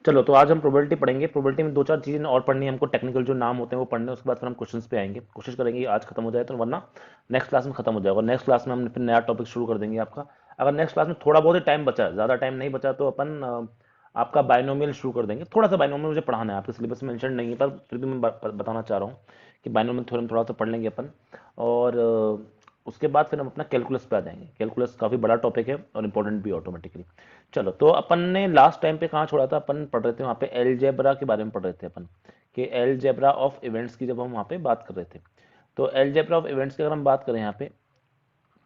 चलो तो आज हम प्रोबेबिलिटी पढ़ेंगे। प्रोबेबिलिटी में दो चार चीजें और पढ़नी है हमको, टेक्निकल जो नाम होते हैं वो पढ़ने हैं, उसके बाद फिर हम क्वेश्चंस पे आएंगे। कोशिश करेंगे आज खत्म हो जाए तो, वरना नेक्स्ट क्लास में खत्म हो जाएगा। नेक्स्ट क्लास में हम फिर नया टॉपिक शुरू कर देंगे आपका। अगर नेक्स्ट क्लास में थोड़ा बहुत ही टाइम बचा, ज्यादा टाइम नहीं बचा, तो अपन आपका बाइनोमियल शुरू कर देंगे। थोड़ा सा बाइनोमियल मुझे पढ़ाना है, आपके सिलेबस में मेंशन नहीं है, पर फिर भी मैं बताना चाह रहा हूँ कि बाइनोमियल थ्योरम थोड़ा सा पढ़ लेंगे अपन। और उसके बाद फिर हम अपना कैलकुलस पे आ जाएंगे। कैलकुलस काफी बड़ा टॉपिक है और इंपॉर्टेंट भी ऑटोमेटिकली। चलो तो अपन ने लास्ट टाइम पे कहाँ छोड़ा था, अपन पढ़ रहे थे वहाँ पे एलजेब्रा के बारे में पढ़ रहे थे अपन, कि एलजेब्रा ऑफ इवेंट्स की जब हम वहाँ पे बात कर रहे थे। तो एलजेब्रा ऑफ इवेंट्स की अगर हम बात करें यहाँ पे,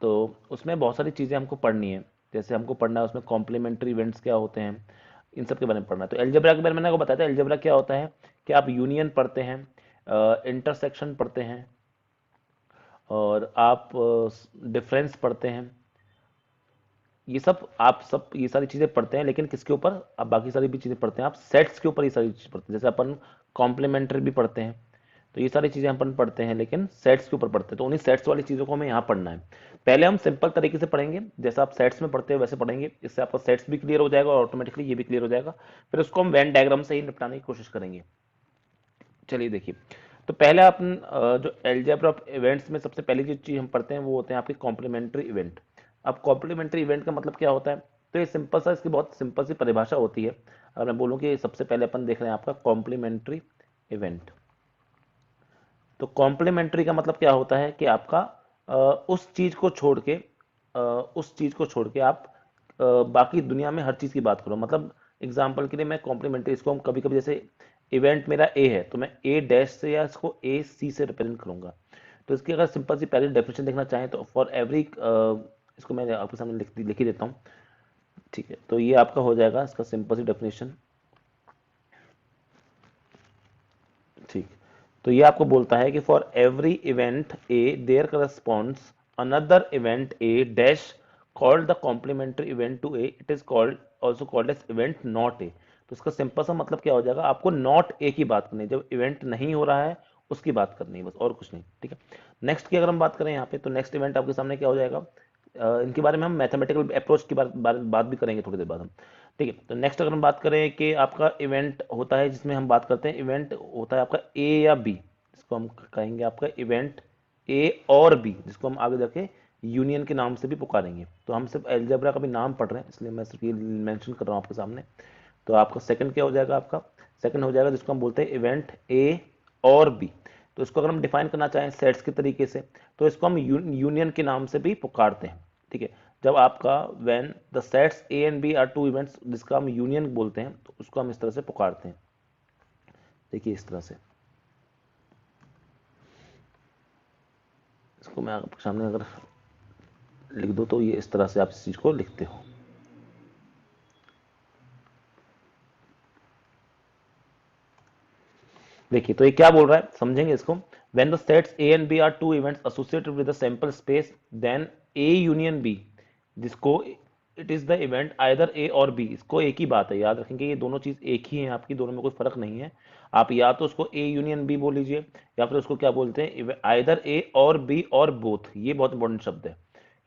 तो उसमें बहुत सारी चीज़ें हमको पढ़नी है। जैसे हमको पढ़ना है उसमें कॉम्प्लीमेंट्री इवेंट्स क्या होते हैं, इन सब के बारे में पढ़ना है। तो एलजेब्रा के बारे में मैंने आपको बताया था, एलजेब्रा क्या होता है कि आप यूनियन पढ़ते हैं, इंटरसेक्शन पढ़ते हैं, और आप डिफरेंस पढ़ते हैं। ये सब आप सब ये सारी चीजें पढ़ते हैं, लेकिन किसके ऊपर, आप बाकी सारी भी चीजें पढ़ते हैं, आप सेट्स के ऊपर ये सारी चीजें पढ़ते हैं। जैसे अपन कॉम्प्लीमेंट्री भी पढ़ते हैं, तो ये सारी चीजें अपन पढ़ते हैं, लेकिन सेट्स के ऊपर पढ़ते हैं। तो उन्हीं सेट्स वाली चीजों को हमें यहाँ पढ़ना है। पहले हम सिंपल तरीके से पढ़ेंगे, जैसा आप सेट्स में पढ़ते हो वैसे पढ़ेंगे। इससे आपका सेट्स भी क्लियर हो जाएगा और ऑटोमेटिकली ये भी क्लियर हो जाएगा। फिर उसको हम वेन डायग्राम से ही निपटाने की कोशिश करेंगे। चलिए देखिए, तो पहले अपन जो एल्जेब्रा ऑफ इवेंट्स में सबसे पहली जो चीज हम पढ़ते हैं वो होते हैं आपके कॉम्प्लीमेंट्री इवेंट। अब कॉम्प्लीमेंट्री इवेंट का मतलब क्या होता है, तो ये सिंपल सा, इसकी बहुत सिंपल सी परिभाषा होती है। अगर मैं बोलूँ कि सबसे पहले अपन देख रहे हैं आपका कॉम्प्लीमेंट्री इवेंट, तो कॉम्प्लीमेंट्री का मतलब क्या होता है कि आपका उस चीज को छोड़ के, उस चीज को छोड़ के आप बाकी दुनिया में हर चीज की बात करो। मतलब एग्जाम्पल के लिए मैं कॉम्प्लीमेंट्री, इसको हम कभी कभी जैसे इवेंट मेरा ए है तो मैं ए डैश से या इसको ए सी से रिप्रेजेंट करूंगा। तो इसकी अगर सिंपल सी पहले डेफिनेशन देखना चाहें तो फॉर एवरी, इसको मैं आपके सामने लिख ही देता हूँ। ठीक है, तो ये आपका हो जाएगा इसका सिंपल सी डेफिनेशन। ठीक, तो ये आपको बोलता है कि for every event A there corresponds another event A dash called the complementary event to A, it is called also called as event not A. तो इसका सिंपल सा मतलब क्या हो जाएगा, आपको नॉट ए की बात करनी है, जब इवेंट नहीं हो रहा है उसकी बात करनी है, बस और कुछ नहीं। ठीक है, नेक्स्ट की अगर हम बात करें यहाँ पे, तो नेक्स्ट इवेंट आपके सामने क्या हो जाएगा। इनके बारे में हम मैथमेटिकल अप्रोच की बात भी करेंगे थोड़ी देर बाद हम। ठीक है, तो नेक्स्ट अगर हम बात करें कि आपका इवेंट होता है, जिसमें हम बात करते हैं इवेंट होता है आपका ए या बी, जिसको हम कहेंगे आपका इवेंट ए और बी, जिसको हम आगे जाके यूनियन के नाम से भी पुकारेंगे। तो हम सिर्फ एल्जेब्रा का भी नाम पढ़ रहे हैं, इसलिए मैं सिर्फ ये मेंशन कर रहा हूँ आपके सामने। तो आपका सेकंड क्या हो जाएगा, आपका सेकंड हो जाएगा जिसको हम बोलते हैं इवेंट ए और बी। तो इसको अगर हम डिफाइन करना चाहें सेट्स के तरीके से, तो इसको हम यूनियन के नाम से भी पुकारते हैं। ठीक है, जब आपका when the sets A and B are two events, जिसका हम यूनियन बोलते हैं, तो उसको हम इस तरह से पुकारते हैं। देखिए इस तरह से, इसको मैं आपके सामने अगर लिख दो तो ये इस तरह से आप इस चीज को लिखते हो। देखिए तो ये क्या बोल रहा है, समझेंगे इसको। When the sets A and B are two events associated with the sample space, then A union B, जिसको it is the event either A or B. इसको एक ही बात है, याद रखेंगे ये दोनों चीज एक ही है आपकी, दोनों में कोई फर्क नहीं है। आप या तो उसको ए यूनियन बी बोल लीजिए, या फिर उसको क्या बोलते हैं, आइदर ए और बी और बोथ। ये बहुत इंपॉर्टेंट शब्द है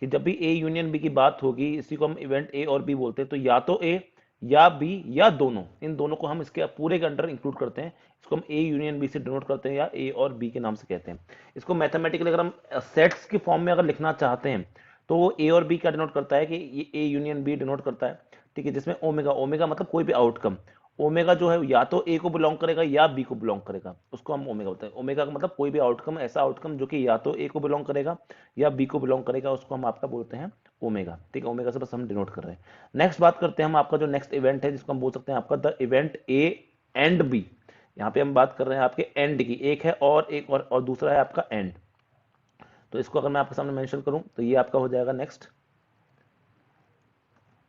कि जब भी ए यूनियन बी की बात होगी, इसी को हम इवेंट ए और बी बोलते हैं। तो या तो ए या बी या दोनों, इन दोनों को हम इसके पूरे के अंडर इंक्लूड करते हैं। इसको हम ए यूनियन बी से डिनोट करते हैं, या ए और बी के नाम से कहते हैं। इसको मैथमेटिकली अगर हम सेट्स के फॉर्म में अगर लिखना चाहते हैं, तो वो ए और बी का डिनोट करता है कि ये ए यूनियन बी डिनोट करता है। ठीक है, जिसमें ओमेगा, ओमेगा मतलब कोई भी आउटकम, ओमेगा जो है या तो ए को बिलोंग करेगा या बी को बिलोंग करेगा, उसको हम ओमेगा बोलते हैं। ओमेगा का मतलब कोई भी आउटकम, ऐसा आउटकम जो कि या तो ए को बिलोंग करेगा या बी को बिलोंग करेगा, उसको हम आपका बोलते हैं ओमेगा। ठीक है, ओमेगा से बस हम डिनोट कर रहे हैं। नेक्स्ट बात करते हैं हम आपका जो नेक्स्ट इवेंट है, जिसको हम बोल सकते हैं आपका the event A and B. यहाँ पे हम बात कर रहे हैं आपके एंड की, एक है और एक और दूसरा है आपका एंड। तो इसको अगर मैं आपके सामने मेंशन करूं तो ये आपका हो जाएगा नेक्स्ट,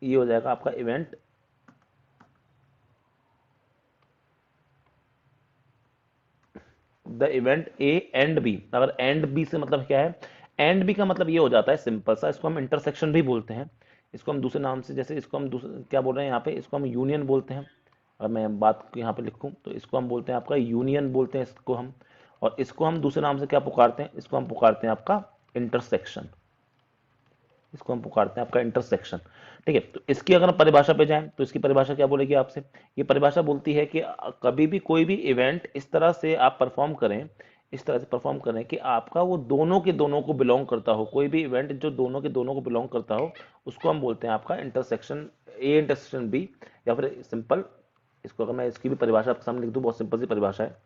ये हो जाएगा आपका event the event A and B. अगर एंड बी से मतलब क्या है, एंड बी का मतलब ये हो जाता है सिंपल सा, इसको हम इंटरसेक्शन भी बोलते हैं। इसको हम दूसरे नाम से, जैसे इसको हम दूसरे क्या बोल रहे हैं यहाँ पे, इसको हम यूनियन बोलते हैं। अगर मैं बात यहाँ पे लिखूं तो इसको हम बोलते हैं आपका यूनियन बोलते हैं इसको हम। और इसको हम दूसरे नाम से क्या पुकारते हैं, इसको हम पुकारते हैं आपका इंटरसेक्शन। इसको हम पुकारते हैं आपका इंटरसेक्शन। ठीक है, तो इसकी अगर हम परिभाषा पे जाएं तो इसकी परिभाषा क्या बोलेगी आपसे, ये परिभाषा बोलती है कि कभी भी कोई भी इवेंट इस तरह से आप परफॉर्म करें, इस तरह से परफॉर्म करें कि आपका वो दोनों के दोनों को बिलोंग करता हो, कोई भी इवेंट जो दोनों के दोनों को बिलोंग करता हो, उसको हम बोलते हैं आपका इंटरसेक्शन ए इंटरसेक्शन बी, या फिर सिंपल इसको अगर मैं इसकी भी परिभाषा आपके सामने लिख दूं, बहुत सिंपल सी परिभाषा है।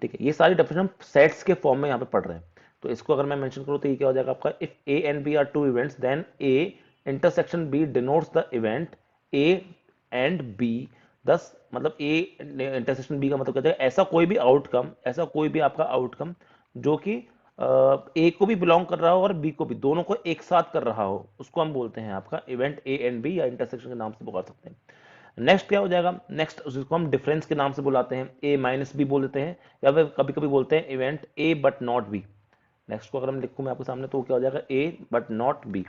ठीक है, ये सारी डेफिनेशन हम सेट्स के फॉर्म में यहाँ पे पढ़ रहे हैं। तो इसको अगर मैं मेंशन करूँ तो ये क्या हो जाएगा आपका, if A and B are two events then A intersection B denotes the event A and B. दस मतलब ए इंटरसेक्शन बी का मतलब कहते हैं ऐसा कोई भी आउटकम, ऐसा कोई भी आपका आउटकम जो कि ए को भी बिलोंग कर रहा हो और बी को भी, दोनों को एक साथ कर रहा हो, उसको हम बोलते हैं आपका इवेंट ए एंड बी, या इंटरसेक्शन के नाम से पुकार सकते हैं। नेक्स्ट क्या हो जाएगा, नेक्स्ट उसको हम डिफरेंस के नाम से बुलाते हैं, ए माइनस बी बोल देते हैं, या फिर कभी कभी बोलते हैं event A but not B. Next को अगर हम लिखूं मैं आपके सामने तो क्या हो जाएगा, ए बट नॉट बी।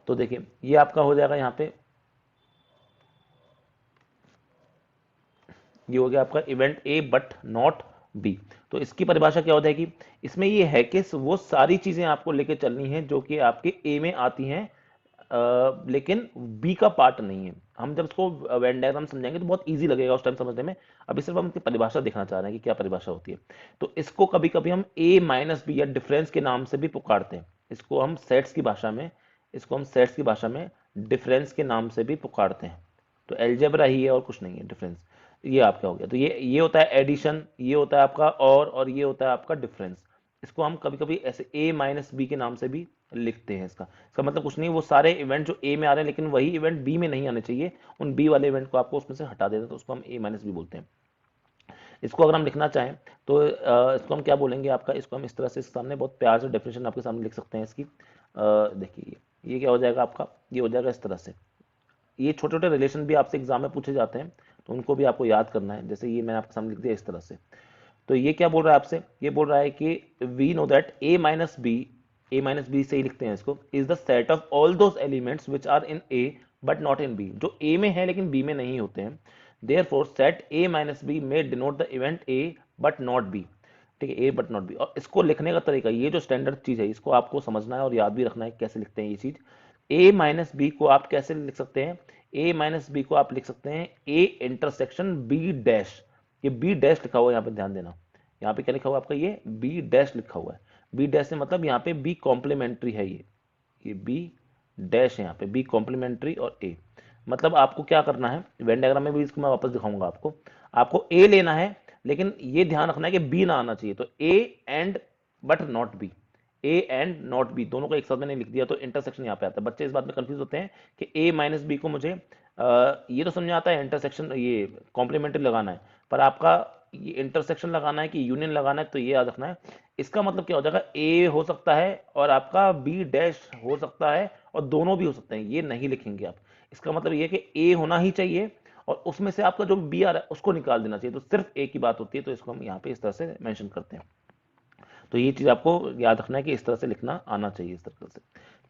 तो देखिए ये आपका हो जाएगा यहाँ पे, ये हो गया आपका event A but not B. तो इसकी परिभाषा क्या हो जाएगी, इसमें ये है कि वो सारी चीजें आपको लेके चलनी है जो कि आपके ए में आती हैं, लेकिन बी का पार्ट नहीं है। हम जब इसको वेन डायग्राम समझेंगे तो बहुत इजी लगेगा उस टाइम समझने में, अभी सिर्फ हम इसकी परिभाषा दिखाना चाह रहे हैं कि क्या परिभाषा होती है। तो इसको कभी कभी हम ए माइनस बी या डिफरेंस के नाम से भी पुकारते हैं, इसको हम सेट्स की भाषा में, इसको हम सेट्स की भाषा में डिफरेंस के नाम से भी पुकारते हैं। तो एल्जेब्रा ही है और कुछ नहीं है डिफरेंस। ये आपका हो गया, तो ये होता है एडिशन, ये होता है आपका और ये होता है आपका डिफरेंस। इसको हम कभी कभी ऐसे ए माइनस बी के नाम से भी लिखते हैं। इसका मतलब कुछ नहीं, वो सारे इवेंट जो ए में आ रहे हैं लेकिन वही इवेंट बी में नहीं आने चाहिए, उन बी वाले इवेंट को आपको उसमें से हटा देना, तो उसको हम ए माइनस बी बोलते हैं। इसको अगर हम लिखना चाहें तो इसको हम क्या बोलेंगे आपका, इसको हम इस तरह से सामने बहुत प्यार से डेफिनेशन आपके सामने लिख सकते हैं इसकी। देखिए ये क्या हो जाएगा आपका, ये हो जाएगा इस तरह से। ये छोटे छोटे रिलेशन भी आपसे एग्जाम में पूछे जाते हैं, तो उनको भी आपको याद करना है। जैसे ये मैंने आपके सामने लिख दिया इस तरह से। तो ये क्या बोल रहा है आपसे, ये बोल रहा है कि we know that A minus B से ही लिखते हैं इसको, is the set of all those elements which are in A but not in B, जो ए में है लेकिन बी में नहीं होते हैं। There for set A minus B में denote the event A but not B. ठीक है, ए बट नॉट बी। और इसको लिखने का तरीका, ये जो स्टैंडर्ड चीज है इसको आपको समझना है और याद भी रखना है कैसे लिखते हैं ये चीज। ए माइनस बी को आप कैसे लिख सकते हैं, ए माइनस बी को आप लिख सकते हैं ए इंटरसेक्शन बी डैश। ये बी डैश लिखा हुआ है यहाँ पे, ध्यान देना, यहाँ पे क्या लिखा हुआ है आपका, ये बी डैश लिखा हुआ है। बी डैश से मतलब यहाँ पे बी कॉम्प्लीमेंट्री है, ये बी डैश है यहाँ पे, बी कॉम्प्लीमेंट्री और ए। मतलब आपको क्या करना है, वेन डायग्राम में भी इसको मैं वापस दिखाऊंगा आपको, आपको ए लेना है लेकिन ये ध्यान रखना है कि बी ना आना चाहिए। तो A and but not B, A and not be दोनों को एक साथ मैंने लिख दिया, तो इंटरसेक्शन यहाँ पे आता है। बच्चे इस बात में कंफ्यूज होते हैं कि ए माइनस बी को मुझे ये तो समझ आता है इंटरसेक्शन, ये कॉम्प्लीमेंट्री लगाना है, पर आपका ये इंटरसेक्शन लगाना है कि यूनियन लगाना है, तो ये याद रखना है। इसका मतलब क्या हो जाएगा, ए हो सकता है और आपका बी डैश हो सकता है और दोनों भी हो सकते हैं, ये नहीं लिखेंगे आप। इसका मतलब ये है कि ए होना ही चाहिए और उसमें से आपका जो बी आ रहा है उसको निकाल देना चाहिए, तो सिर्फ ए की बात होती है। तो इसको हम यहाँ पे इस तरह से मेंशन करते हैं। तो ये चीज आपको याद रखना है कि इस तरह से लिखना आना चाहिए, इस तरह से।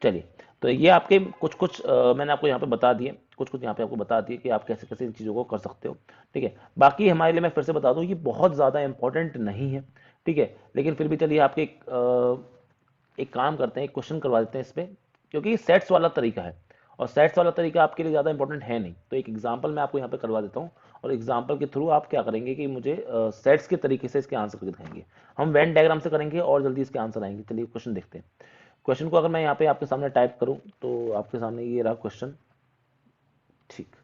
चलिए, तो ये आपके कुछ कुछ मैंने आपको यहाँ पे बता दिए, कुछ कुछ यहाँ पे आपको बता दिए कि आप कैसे कैसे इन चीज़ों को कर सकते हो। ठीक है, बाकी हमारे लिए मैं फिर से बता दूं, ये बहुत ज़्यादा इंपॉर्टेंट नहीं है। ठीक है, लेकिन फिर भी चलिए आपके एक काम करते हैं, एक क्वेश्चन करवा देते हैं इस पे, क्योंकि ये सेट्स वाला तरीका है और सेट्स वाला तरीका आपके लिए ज़्यादा इंपॉर्टेंट है नहीं। तो एक एग्जाम्पल मैं आपको यहाँ पे करवा देता हूँ और एग्जाम्पल के थ्रू आप क्या करेंगे कि मुझे सेट्स के तरीके से इसके आंसर करके दिखाएंगे। हम वेन डायग्राम से करेंगे और जल्दी इसके आंसर आएंगे। चलिए क्वेश्चन देखते हैं। क्वेश्चन को अगर मैं यहाँ पे आपके सामने टाइप करूं तो आपके सामने ये रहा क्वेश्चन। ठीक,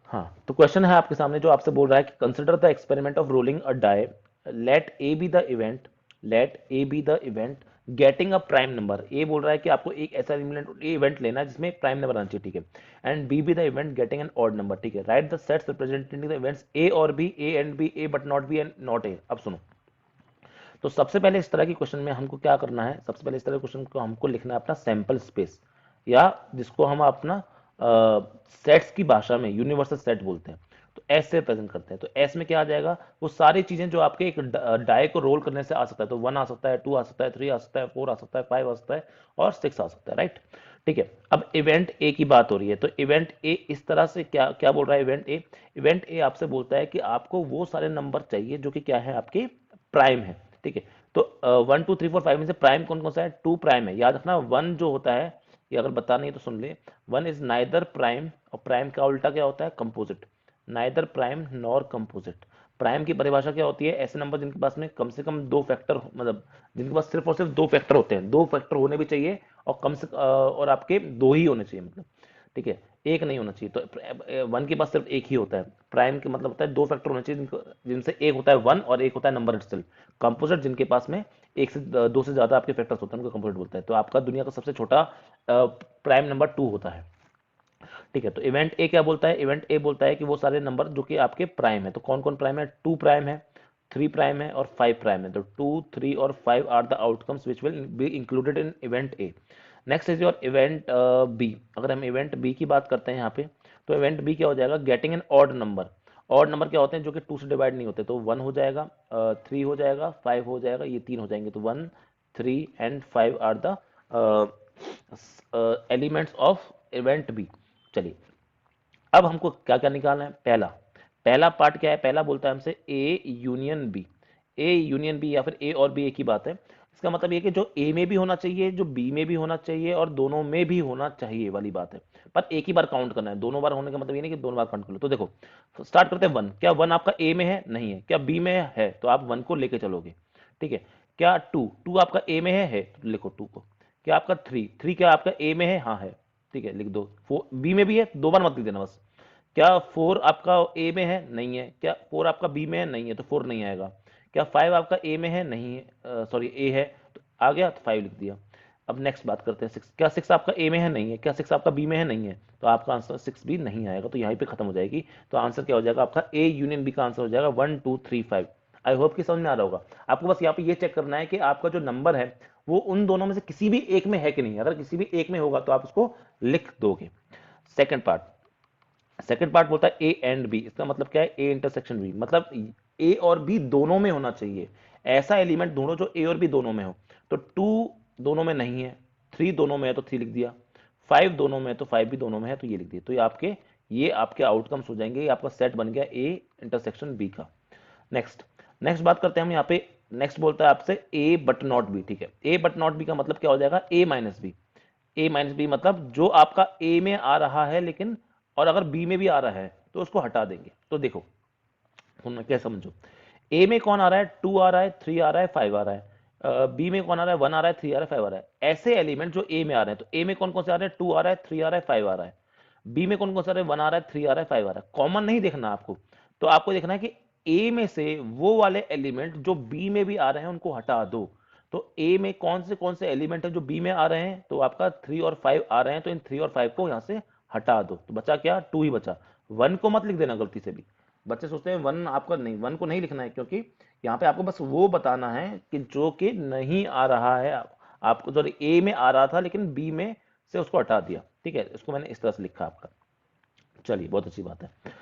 हाँ, तो क्वेश्चन है आपके सामने जो आपसे बोल रहा है कि consider the experiment of rolling a die, let A B the event, let A B the event getting a prime number. A बोल रहा है कि आपको एक ऐसा इवेंट लेना है जिसमें प्राइम नंबर आना चाहिए। ठीक है, and B B the event getting an odd number. ठीक है, right the sets representing the events A or B, A and B, A but not B and not A. अब सुनो, तो सबसे पहले इस तरह की क्वेश्चन में हमको क्या करना है, सबसे पहले इस तरह क्वेश्चन को हमको लिखना है अपना सैंपल स्पेस, या जिसको हम अपना सेट्स की भाषा में यूनिवर्सल सेट बोलते हैं। तो एस से प्रेजेंट करते हैं। तो एस में क्या आ जाएगा, वो सारी चीजें जो आपके एक डाई को रोल करने से आ सकता है। तो 1 आ सकता है, 2 आ सकता है, 3 आ सकता है, 4 आ सकता है, 5 आ सकता है और 6 आ सकता है। राइट, ठीक है। अब इवेंट ए की बात हो रही है, तो इवेंट ए इस तरह से क्या क्या बोल रहा है इवेंट ए आपसे बोलता है कि आपको वो सारे नंबर चाहिए जो कि क्या है, आपके प्राइम है। ठीक है, तो 1 2 3 4 5 में से प्राइम कौन कौन सा है? 2 प्राइम है, याद रखना। 1 जो होता है, ये अगर बता नहीं है तो सुन ले, 1 इज नाइदर प्राइम, और प्राइम का उल्टा क्या होता है? Composite. Neither prime nor composite. Prime की परिभाषा क्या होती है? ऐसे नंबर जिनके पास में कम से कम दो फैक्टर, मतलब जिनके पास सिर्फ और सिर्फ दो फैक्टर होते हैं, दो फैक्टर होने भी चाहिए, और और आपके दो ही होने चाहिए, मतलब ठीक है, एक नहीं होना चाहिए। तो 1 के पास सिर्फ एक ही होता है। प्राइम के मतलब होता है दो फैक्टर होने चाहिए, जिनसे एक होता है 1 और एक होता है नंबर इटसेल्फ। कंपोजिट जिनके पास में एक से दो से ज्यादा आपके फैक्टर्स होते हैं, उनको कंपोजिट बोलते हैं। तो आपका दुनिया का सबसे छोटा प्राइम नंबर 2 होता है। ठीक है, तो इवेंट ए क्या बोलता है? इवेंट ए बोलता है कि वो सारे नंबर जो कि आपके प्राइम है। तो कौन कौन प्राइम है? 2 प्राइम है, 3 प्राइम है, और 5 प्राइम है। तो 2 3 और 5 are the outcomes which will be included in event A. Next is your event B. अगर हम इवेंट बी की बात करते हैं यहाँ पे, तो इवेंट बी क्या हो जाएगा? Getting an odd number. Odd number क्या होते हैं? जो कि 2 से डिवाइड नहीं होते। तो 1 हो जाएगा, 3 हो जाएगा, 5 हो जाएगा, ये तीन हो जाएंगे। तो 1 3 and 5 are the elements of event B. चलिए, अब हमको क्या क्या निकालना है? पहला पहला पार्ट क्या है? पहला बोलता है हमसे A union B. A union B, या फिर ए और बी एक ही बात है। इसका मतलब ये कि जो ए में भी होना चाहिए, जो बी में भी होना चाहिए, और दोनों में भी होना चाहिए वाली बात है। पर एक ही बार काउंट करना है। दोनों बार होने का मतलब ये नहीं कि दोनों बार काउंट कर लो। तो देखो, स्टार्ट करते हैं 1। क्या 1 आपका ए में है? नहीं है। क्या बी में है? तो आप 1 को लेके चलोगे। ठीक है। क्या 2 2 आपका ए में है? तो लिखो 2 को। क्या आपका 3 3 क्या आपका ए में है? हाँ है। ठीक है, लिख दो। 4 बी में भी है, दो बार मत लिख देना बस। क्या 4 आपका ए में है? नहीं है। क्या 4 आपका बी में है? नहीं है, तो 4 नहीं आएगा। क्या 5 आपका ए में है? नहीं है, सॉरी ए है, तो आ गया, तो 5 लिख दिया। अब नेक्स्ट बात करते हैं 6। क्या 6 आपका ए में है? नहीं है। क्या 6 आपका बी में है? नहीं है, तो आपका आंसर 6 भी नहीं आएगा, तो यहीं पे खत्म हो जाएगी। तो आंसर क्या हो जाएगा आपका? ए यूनियन बी का आंसर हो जाएगा 1 2 3 5। आई होप कि समझ में आ रहा होगा। आपको बस यहाँ पे ये चेक करना है कि आपका जो नंबर है वो उन दोनों में से किसी भी एक में है कि नहीं। अगर किसी भी एक में होगा तो आप उसको लिख दोगे। सेकंड पार्ट, सेकंड पार्ट बोलता है ए एंड बी। इसका मतलब क्या है? ए इंटरसेक्शन बी, मतलब ए और बी दोनों में होना चाहिए। ऐसा एलिमेंट ढूंढो जो ए और बी दोनों में हो। तो 2 दोनों में नहीं है, 3 दोनों में है तो 3 लिख दिया, 5 दोनों में है तो 5 भी दोनों में है, तो ये लिख दिया। तो ये आपके आउटकम्स हो जाएंगे। ये आपका सेट बन गया ए इंटरसेक्शन बी का। नेक्स्ट नेक्स्ट बात करते हैं हम यहाँ पे। नेक्स्ट बोलता है आपसे ए बट नॉट बी। ठीक है, ए बट नॉट बी का मतलब क्या हो जाएगा? ए माइनस बी। ए माइनस बी मतलब जो आपका ए में आ रहा है लेकिन, और अगर बी में भी आ रहा है तो उसको हटा देंगे। तो देखो, तुम क्या समझो, ए में कौन आ रहा है? 2 आ रहा है, 3 आ रहा है, 5 आ रहा है। बी में कौन आ रहा है? 1 आ रहा है, 3 आ रहा है, 5 आ रहा है। ऐसे एलिमेंट जो ए में आ रहे हैं, तो ए में कौन कौन से आ रहे हैं? 2 आ रहा है, 3 आ रहा है, 5 आ रहा है। बी में कौन कौन से आ रहे हैं? 1 आ रहा है, 3 आ रहा है, 5 आ रहा है। कॉमन नहीं देखना आपको, तो आपको देखना है कि ए में से वो वाले एलिमेंट जो बी में भी आ रहे हैं उनको हटा दो। तो ए में कौन से एलिमेंट है जो बी में आ रहे हैं? तो आपका 3 और 5 आ रहे हैं, तो इन 3 और 5 को यहां से हटा दो। तो बचा क्या? 2 ही बचा। 1 को मत लिख देना गलती से भी। बच्चे सोचते हैं 1 आपका नहीं, 1 को नहीं लिखना है, क्योंकि यहाँ पे आपको बस वो बताना है कि जो कि नहीं आ रहा है। आपको सॉरी, ए में आ रहा था लेकिन बी में से उसको हटा दिया। ठीक है, इसको मैंने इस तरह से लिखा आपका। चलिए, बहुत अच्छी बात है।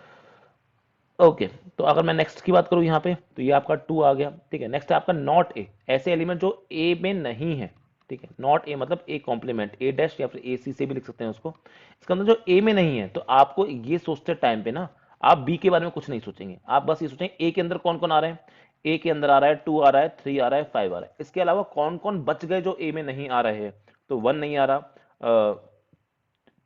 ओके, तो अगर मैं नेक्स्ट की बात करूं यहाँ पे, तो ये आपका 2 आ गया। ठीक है, नेक्स्ट है आपका नॉट ए। ऐसे एलिमेंट जो ए में नहीं है। ठीक है, नॉट ए मतलब ए कॉम्प्लीमेंट, ए डैश या फिर ए सी से भी लिख सकते हैं उसको। इसका मतलब जो ए में नहीं है, तो आपको ये सोचते टाइम पे ना, आप बी के बारे में कुछ नहीं सोचेंगे। आप बस ये सोचेंगे ए के अंदर कौन कौन आ रहे हैं। ए के अंदर आ रहा है 2 आ रहा है, 3 आ रहा है, 5 आ रहा है। इसके अलावा कौन कौन बच गए जो ए में नहीं आ रहे हैं? तो 1 नहीं आ रहा,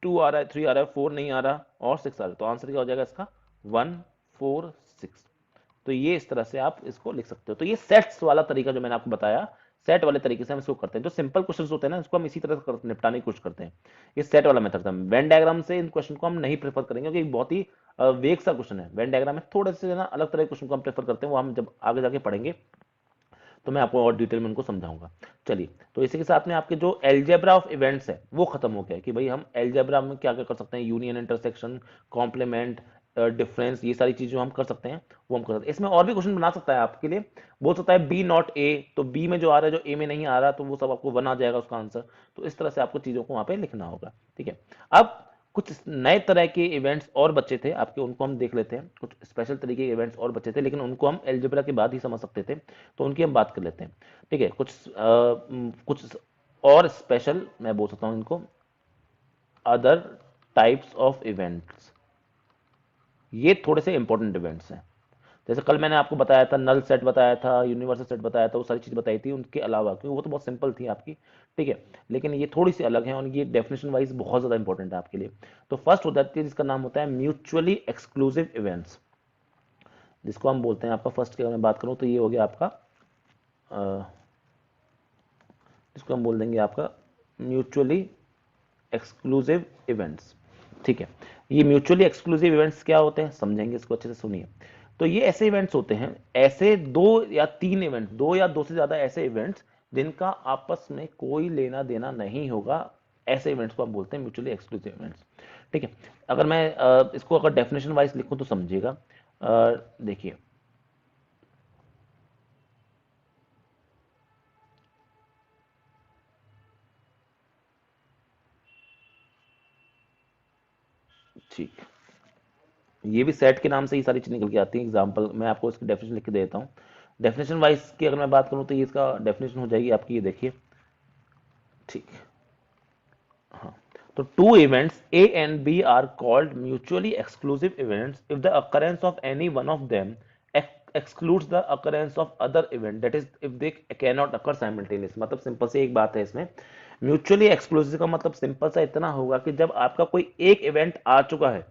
2 आ रहा है, 3 आ रहा है, 4 नहीं आ रहा, और 6 आ रहा है। तो आंसर क्या हो जाएगा इसका? 1 4 6। तो ये इस तरह से आप इसको लिख सकते हो। तो ये सेट्स वाला तरीका जो मैंने आपको बताया, सेट वाले तरीके से हम इसको करते हैं। जो सिंपल क्वेश्चन होते हैं ना, इसको हम इसी तरह से निपटाने की कोशिश करते हैं। ये सेट वाला मेथड था। वेन डायग्राम से इन क्वेश्चन को हम नहीं प्रेफर करेंगे, क्योंकि बहुत ही वेग सा क्वेश्चन है। वेन डायग्राम में थोड़े से ना अलग तरह के क्वेश्चन को हम प्रेफर करते हैं, वो हम जब आगे जाके पढ़ेंगे तो मैं आपको और डिटेल में उनको समझाऊंगा। चलिए, तो इसी के साथ में आपके जो एल्जेब्रा ऑफ इवेंट्स है वो खत्म हो गया है, कि भाई हम एल्जेब्रा में क्या क्या कर सकते हैं। यूनियन, इंटरसेक्शन, कॉम्प्लीमेंट, डिफरेंस, ये सारी चीजें हम कर सकते हैं, वो हम कर सकते हैं। इसमें और भी क्वेश्चन बना सकता है आपके लिए। बोल सकता है बी नॉट ए, तो बी में जो आ रहा है, जो ए में नहीं आ रहा, तो वो सब आपको 1 आ जाएगा उसका आंसर। तो इस तरह से आपको चीजों को वहां पे लिखना होगा। ठीक है, अब कुछ नए तरह के इवेंट्स और बचे थे आपके, उनको हम देख लेते हैं। कुछ स्पेशल तरीके के इवेंट्स और बचे थे, लेकिन उनको हम एल्जेब्रा के बाद ही समझ सकते थे, तो उनकी हम बात कर लेते हैं। ठीक है, कुछ और स्पेशल, मैं बोल सकता हूं इनको, अदर टाइप्स ऑफ इवेंट्स। ये थोड़े से इंपॉर्टेंट इवेंट्स हैं। जैसे कल मैंने आपको बताया था, नल सेट बताया था, यूनिवर्सल सेट बताया था, वो सारी चीज बताई थी उनके अलावा, क्योंकि वो तो बहुत सिंपल थी आपकी, ठीक है। लेकिन ये थोड़ी सी अलग है और ये डेफिनेशन वाइज बहुत ज्यादा इंपॉर्टेंट है आपके लिए। तो फर्स्ट हो जाती है जिसका नाम होता है म्यूचुअली एक्सक्लूसिव इवेंट्स, जिसको हम बोलते हैं आपका फर्स्ट की अगर मैं बात करूं तो ये हो गया आपका जिसको हम बोल देंगे आपका म्यूचुअली एक्सक्लूसिव इवेंट्स, ठीक है। ये म्यूचुअली एक्सक्लूसिव इवेंट्स क्या होते हैं समझेंगे इसको अच्छे से, सुनिए। तो ये ऐसे इवेंट्स होते हैं, ऐसे दो या तीन इवेंट, दो या दो से ज्यादा ऐसे इवेंट्स जिनका आपस में कोई लेना देना नहीं होगा, ऐसे इवेंट्स को हम बोलते हैं म्यूचुअली एक्सक्लूसिव इवेंट्स, ठीक है। अगर मैं इसको अगर डेफिनेशन वाइज लिखूं तो समझिएगा। देखिए, ठीक, ये भी सेट के नाम से ही सारी चीज निकल के आती है। एग्जांपल मैं आपको इसकी डेफिनेशन लिख के देता हूँ। डेफिनेशन वाइज की अगर मैं बात करूँ तो ये इसका डेफिनेशन हो जाएगी आपकी, ये देखिए, ठीक, हाँ। तो two events A and B are called mutually exclusive events if the occurrence of any one of them excludes the occurrence of other event, that is if they cannot occur simultaneously। मतलब simple से एक बात है इसमें, mutually exclusive का मतलब simple सा इतना होगा कि जब आपका कोई एक इवेंट आ चुका है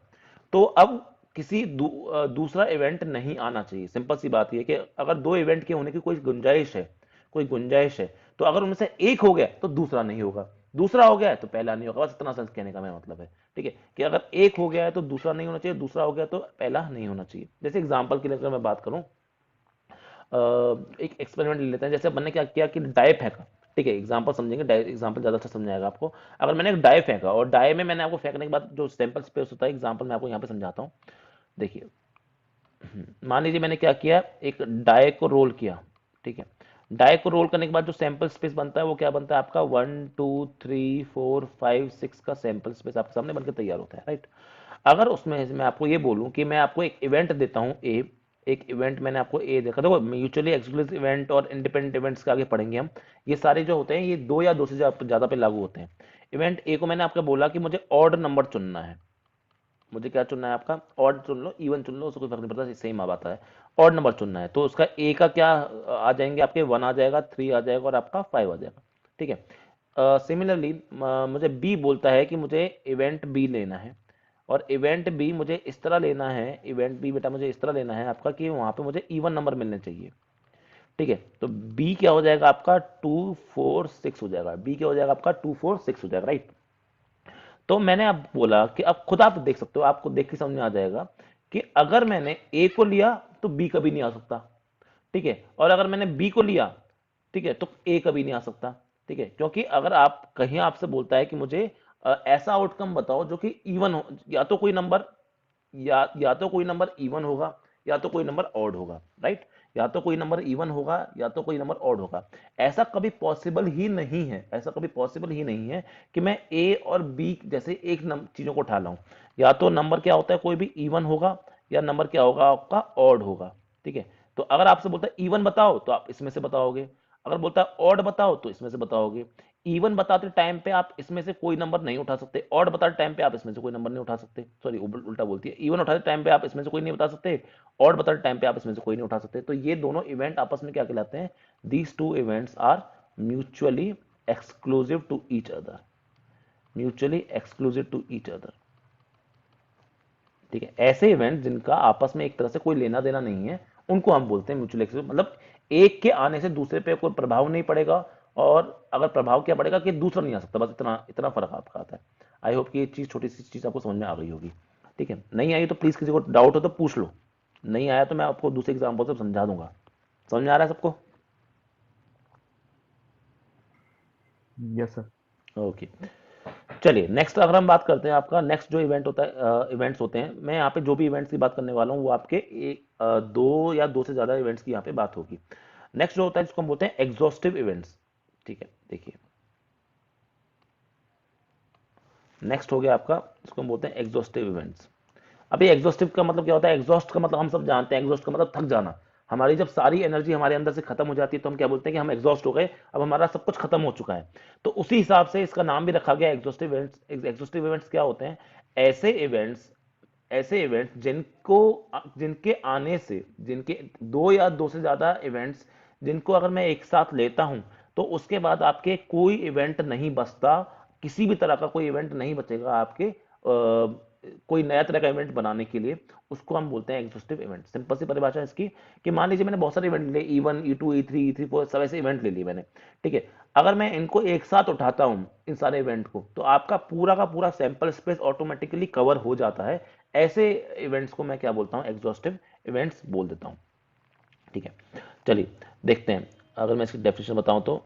तो अब किसी दूसरा इवेंट नहीं आना चाहिए। सिंपल सी बात यह कि अगर दो इवेंट के होने की कोई गुंजाइश है, कोई गुंजाइश है, तो अगर उनमें से एक हो गया तो दूसरा नहीं होगा, दूसरा हो गया है तो पहला नहीं होगा। बस इतना सेंस कहने का मेरा मतलब है, ठीक है, कि अगर एक हो गया है तो दूसरा नहीं होना चाहिए, दूसरा हो गया तो पहला नहीं होना चाहिए। जैसे एग्जांपल के लिए अगर मैं बात करूं, एक एक्सपेरिमेंट ले लेते हैं। जैसे मैंने क्या किया कि डाई फेंका, ठीक है, एग्जांपल समझेंगे, डाई एग्जांपल ज्यादा अच्छा समझाएगा आपको। अगर मैंने एक डाई फेंका और डाई में मैंने आपको फेंकने के बाद जो सैंपल स्पेस होता है, एग्जांपल मैं आपको यहाँ पे समझाता हूँ। देखिए, मान लीजिए मैंने क्या किया, एक डाई को रोल किया, ठीक है। डाई को रोल करने के बाद जो सैंपल स्पेस बनता है वो क्या बनता है आपका, 1 2 3 4 5 6 का सैंपल स्पेस आपके सामने बनकर तैयार होता है, राइट। अगर उसमें मैं आपको ये बोलूं कि मैं आपको एक इवेंट देता हूं ए, एक इवेंट मैंने आपको ए देखा, देखो म्यूचुअली एक्सक्लूसिव इवेंट और इंडिपेंडेंट इवेंट्स के आगे पढ़ेंगे हम। ये सारे जो होते हैं ये दो या दो से ज्यादा पे लागू होते हैं। इवेंट ए को मैंने आपको बोला कि मुझे ऑड नंबर चुनना है, मुझे क्या चुनना है आपका, ऑड चुन लो, इवन चुन लो, उसको कोई फर्क नहीं पड़ता, सेम बात है। ऑड नंबर चुनना है तो उसका ए का क्या आ जाएंगे आपके, 1 आ जाएगा, 3 आ जाएगा और आपका 5 आ जाएगा, ठीक है। सिमिलरली मुझे बी बोलता है कि मुझे इवेंट बी लेना है, और इवेंट बी मुझे इस तरह लेना है, इवेंट बी बेटा मुझे इस तरह लेना है आपका कि वहां पे मुझे इवन नंबर मिलने चाहिए, ठीक है। तो बी क्या हो जाएगा आपका, 2 4 6 हो जाएगा, बी क्या हो जाएगा आपका, 2 4 6 हो जाएगा, राइट। तो मैंने अब बोला कि अब खुद आप देख सकते हो, आपको देख के समझ में आ जाएगा कि अगर मैंने ए को लिया तो बी कभी नहीं आ सकता, ठीक है, और अगर मैंने बी को लिया, ठीक है, तो ए कभी नहीं आ सकता, ठीक है। क्योंकि अगर आप कहीं आपसे बोलता है कि मुझे ऐसा आउटकम बताओ जो कि इवन हो, या तो कोई नंबर, या तो कोई नंबर इवन होगा या तो कोई नंबर ऑड होगा, राइट। या तो कोई नंबर इवन होगा या तो कोई नंबर ऑड होगा। ऐसा कभी पॉसिबल ही नहीं है, ऐसा कभी पॉसिबल ही नहीं है कि मैं ए और बी जैसे एक चीजों को उठा लाऊं। या तो नंबर क्या होता है, कोई भी इवन होगा, या नंबर क्या होगा आपका, ऑड होगा, ठीक है। तो अगर आपसे बोलता है इवन बताओ तो आप इसमें से बताओगे, अगर बोलता है ऑड बताओ तो इसमें से बताओगे। इवन बताते टाइम पे आप इसमें से कोई नंबर नहीं उठा सकते, ऑड बताते टाइम पे आप इसमें से कोई नंबर नहीं उठा सकते, सॉरी उल्टा बोलती है, इवन उठाते टाइम पे आप इसमें से कोई नहीं बता सकते, ऑड बताते टाइम पे आप इसमें से कोई नहीं उठा सकते। तो ये दोनों इवेंट आपस में क्या कहलाते हैं, these two events are mutually exclusive to each other, mutually exclusive to each other, ठीक है। ऐसे इवेंट जिनका आपस में एक तरह से कोई लेना देना नहीं है उनको हम बोलते हैं म्यूचुअल एक्सक्लूसिव। मतलब एक के आने से दूसरे पे कोई प्रभाव नहीं पड़ेगा, और अगर प्रभाव क्या पड़ेगा कि दूसरा नहीं आ सकता, बस इतना इतना फर्क आपका आता है। आई होप कि ये चीज, छोटी सी चीज आपको समझ में आ गई होगी, ठीक है। नहीं आई तो प्लीज किसी को डाउट हो तो पूछ लो, नहीं आया तो मैं आपको दूसरे एग्जाम्पल से समझा दूंगा। समझ में आ रहा है सबको? Yes sir. ओके, चलिए नेक्स्ट अगर हम बात करते हैं, आपका नेक्स्ट जो इवेंट होता है, इवेंट्स होते हैं, मैं यहाँ पे जो भी इवेंट्स की बात करने वाला हूँ वो आपके दो या दो से ज्यादा इवेंट्स की यहाँ पे बात होगी। नेक्स्ट जो होता है जिसको हम बोलते हैं एग्जॉस्टिव इवेंट्स, ठीक है। देखिए, नेक्स्ट हो गया आपका जिसको हम बोलते हैं एग्जॉस्टिव इवेंट्स। अभी एग्जॉस्टिव का मतलब क्या होता है, एग्जॉस्ट का मतलब हम सब जानते हैं, एग्जॉस्ट का मतलब थक जाना। हमारी जब सारी एनर्जी हमारे अंदर से खत्म हो जाती है तो हम क्या बोलते हैं कि हम एग्जॉस्ट हो गए, अब हमारा सब कुछ खत्म हो चुका है। तो उसी हिसाब से इसका नाम भी रखा गया एग्जॉस्टिव इवेंट्स। एग्जॉस्टिव इवेंट्स क्या होते हैं, ऐसे इवेंट्स ऐसे इवेंट्स जिनके आने से, जिनके दो या दो से ज्यादा इवेंट्स जिनको अगर मैं एक साथ लेता हूं तो उसके बाद आपके कोई इवेंट नहीं बचता, किसी भी तरह का कोई इवेंट नहीं बचेगा आपके कोई नया तरह का इवेंट बनाने के लिए। उसको हम बोलते हैं एग्जॉस्टिव इवेंट। सिंपल सी परिभाषा है इसकी कि मान लीजिए मैंने बहुत सारे इवेंट लिए, E1 E2 E3 E3 4 सब ऐसे इवेंट ले लिए मैंने, ठीक है। अगर मैं इनको एक साथ उठाता हूं इन सारे इवेंट को, तो आपका पूरा का पूरा सैंपल स्पेस ऑटोमेटिकली कवर हो जाता है। ऐसे इवेंट्स को मैं क्या बोलता हूं, एग्जॉस्टिव इवेंट्स बोल देता हूं, ठीक है। चलिए देखते हैं, अगर मैं इसकी डेफिनेशन बताऊं तो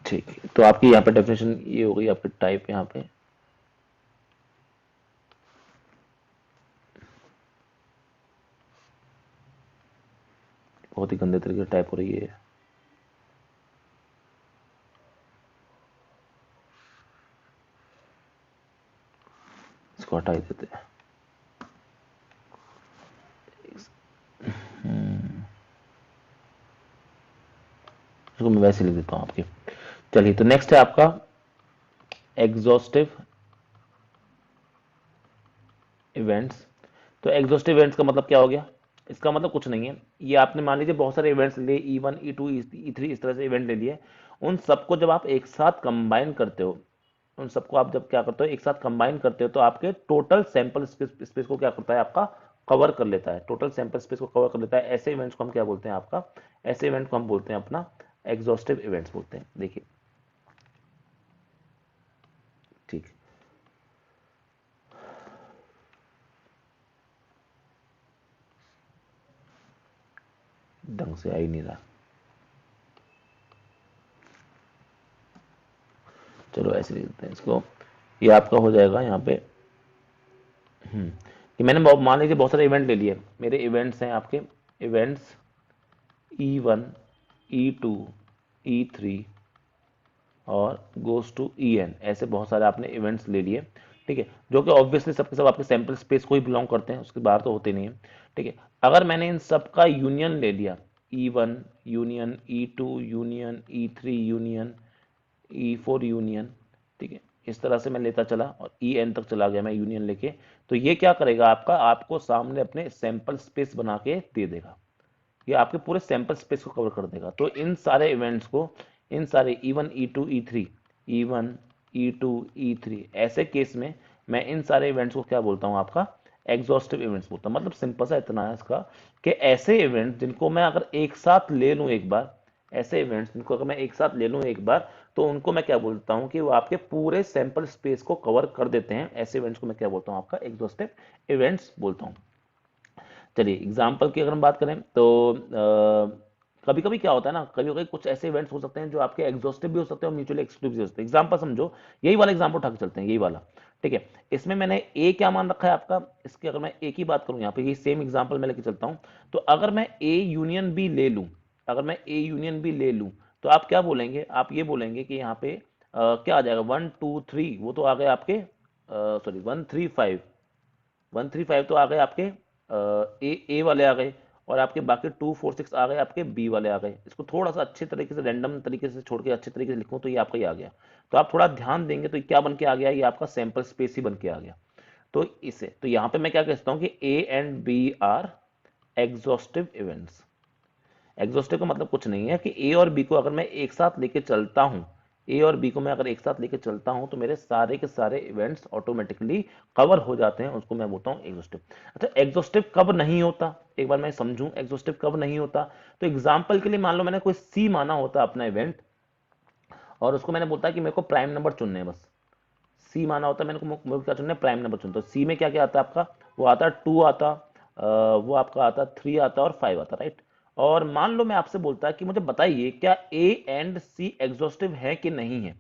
ठीक है, तो आपकी यहाँ पे डेफिनेशन ये हो गई, आपकी टाइप यहाँ पे बहुत ही गंदे तरीके से टाइप हो रही है, इसको हटा ही देते हैं। इसको मैं वैसे लिख देता हूँ आपकी। चलिए, तो नेक्स्ट है आपका एग्जॉस्टिव इवेंट्स। तो एग्जॉस्टिव इवेंट्स का मतलब क्या हो गया, इसका मतलब कुछ नहीं है, ये आपने मान लीजिए बहुत सारे इवेंट्स लिए, E1 E2 E3 इस तरह से इवेंट ले लिए, उन सबको जब आप एक साथ कंबाइन करते हो, उन सबको आप जब क्या करते हो एक साथ कंबाइन करते हो, तो आपके टोटल सैंपल स्पेस को क्या करता है, आपका कवर कर लेता है, टोटल सैंपल स्पेस को कवर कर लेता है। ऐसे इवेंट्स को हम क्या बोलते हैं, आपका ऐसे इवेंट को हम बोलते हैं अपना एग्जॉस्टिव इवेंट्स बोलते हैं। देखिए, ठीक, ढंग से आ ही नहीं रहा, चलो ऐसे लिख देते हैं इसको। ये आपका हो जाएगा यहाँ पे कि मैंने मान लीजिए बहुत सारे इवेंट ले लिए, मेरे इवेंट्स हैं आपके इवेंट्स E1 E2 E3 और गोस टू EN, ऐसे बहुत सारे आपने इवेंट्स ले लिए, ठीक है, जो कि ऑब्वियसली सबके सब आपके सैंपल स्पेस को ही बिलोंग करते हैं, उसके बाहर तो होते नहीं है, ठीक है। अगर मैंने इन सब का यूनियन ले लिया, E1 union E2 union E3 union E4 union, ठीक है, इस तरह से मैं लेता चला और EN तक चला गया मैं यूनियन लेके, तो ये क्या करेगा, आपका आपको सामने अपने सैंपल स्पेस बना के दे देगा, ये आपके पूरे सैंपल स्पेस को कवर कर देगा। तो इन सारे इवेंट्स को, इन सारे E1 E2 E3 E1 E2 E3 ऐसे केस में मैं इन सारे इवेंट्स को क्या बोलता हूँ, आपका एग्जॉस्टिव इवेंट्स बोलता हूँ। मतलब सिंपल सा इतना है इसका कि ऐसे इवेंट्स जिनको मैं अगर एक साथ ले लूँ एक बार, ऐसे इवेंट्स जिनको अगर मैं एक साथ ले लूँ एक बार, तो उनको मैं क्या बोलता हूँ कि वो आपके पूरे सैंपल स्पेस को कवर कर देते हैं। ऐसे इवेंट्स को मैं क्या बोलता हूँ, आपका एग्जॉस्टिव इवेंट्स बोलता हूँ। चलिए एग्जाम्पल की अगर हम बात करें तो कभी कभी क्या होता है ना, कभी कभी कुछ ऐसे इवेंट्स हो सकते हैं जो आपके एग्जॉस्टिव भी हो सकते हैं और म्यूचुअली एक्सक्लूसिव भी हो सकते हैं। एग्जाम्पल समझो, यही वाला एग्जाम्पल उठा के चलते हैं, यही वाला, ठीक है। इसमें मैंने ए क्या मान रखा है आपका, इसकी अगर मैं ए की बात करूं यहाँ पे, ये सेम एग्जाम्पल मैं लेके चलता हूं, तो अगर मैं ए यूनियन बी ले लूं, अगर मैं ए यूनियन बी ले लूं, तो आप क्या बोलेंगे, आप ये बोलेंगे कि यहाँ पे क्या आ जाएगा, 1 2 3, वो तो आ गए आपके, सॉरी 1 3 5, 1 3 5 तो आ गए आपके ए वाले आ गए, और आपके बाकी 2 4 6 आ गए आपके बी वाले आ गए। इसको थोड़ा सा अच्छे तरीके से रैंडम तरीके से छोड़ के अच्छे तरीके से लिखूं तो ये आपका ही आ गया। तो आप थोड़ा ध्यान देंगे तो ये क्या बन के आ गया, ये आपका सैंपल स्पेस ही बन के आ गया। तो इसे तो यहाँ पे मैं क्या कहता हूँ कि A and B are exhaustive events. Exhaustive का मतलब कुछ नहीं है कि ए और बी को अगर मैं एक साथ लेके चलता हूं, ए और बी को मैं अगर एक साथ लेके चलता हूं तो मेरे सारे के सारे इवेंट्स ऑटोमेटिकली कवर हो जाते हैं, उसको मैं बोलता हूं एग्जॉस्टिव। अच्छा, एग्जॉस्टिव कब नहीं होता, एक बार मैं समझूं एग्जॉस्टिव कब नहीं होता। तो एग्जाम्पल के लिए मान लो मैंने कोई सी माना होता अपना इवेंट, और उसको मैंने बोलता कि मेरे को प्राइम नंबर चुनने हैं बस, सी माना होता है मैंने को, मेरे को क्या चुनना है, प्राइम नंबर चुनता हूं। सी में क्या क्या आता है आपका, वो आता है 2 आता, वो आपका आता 3 आता और 5 आता, राइट। और मान लो मैं आपसे बोलता है कि मुझे बताइए क्या ए एंड सी एग्जॉस्टिव है कि नहीं है,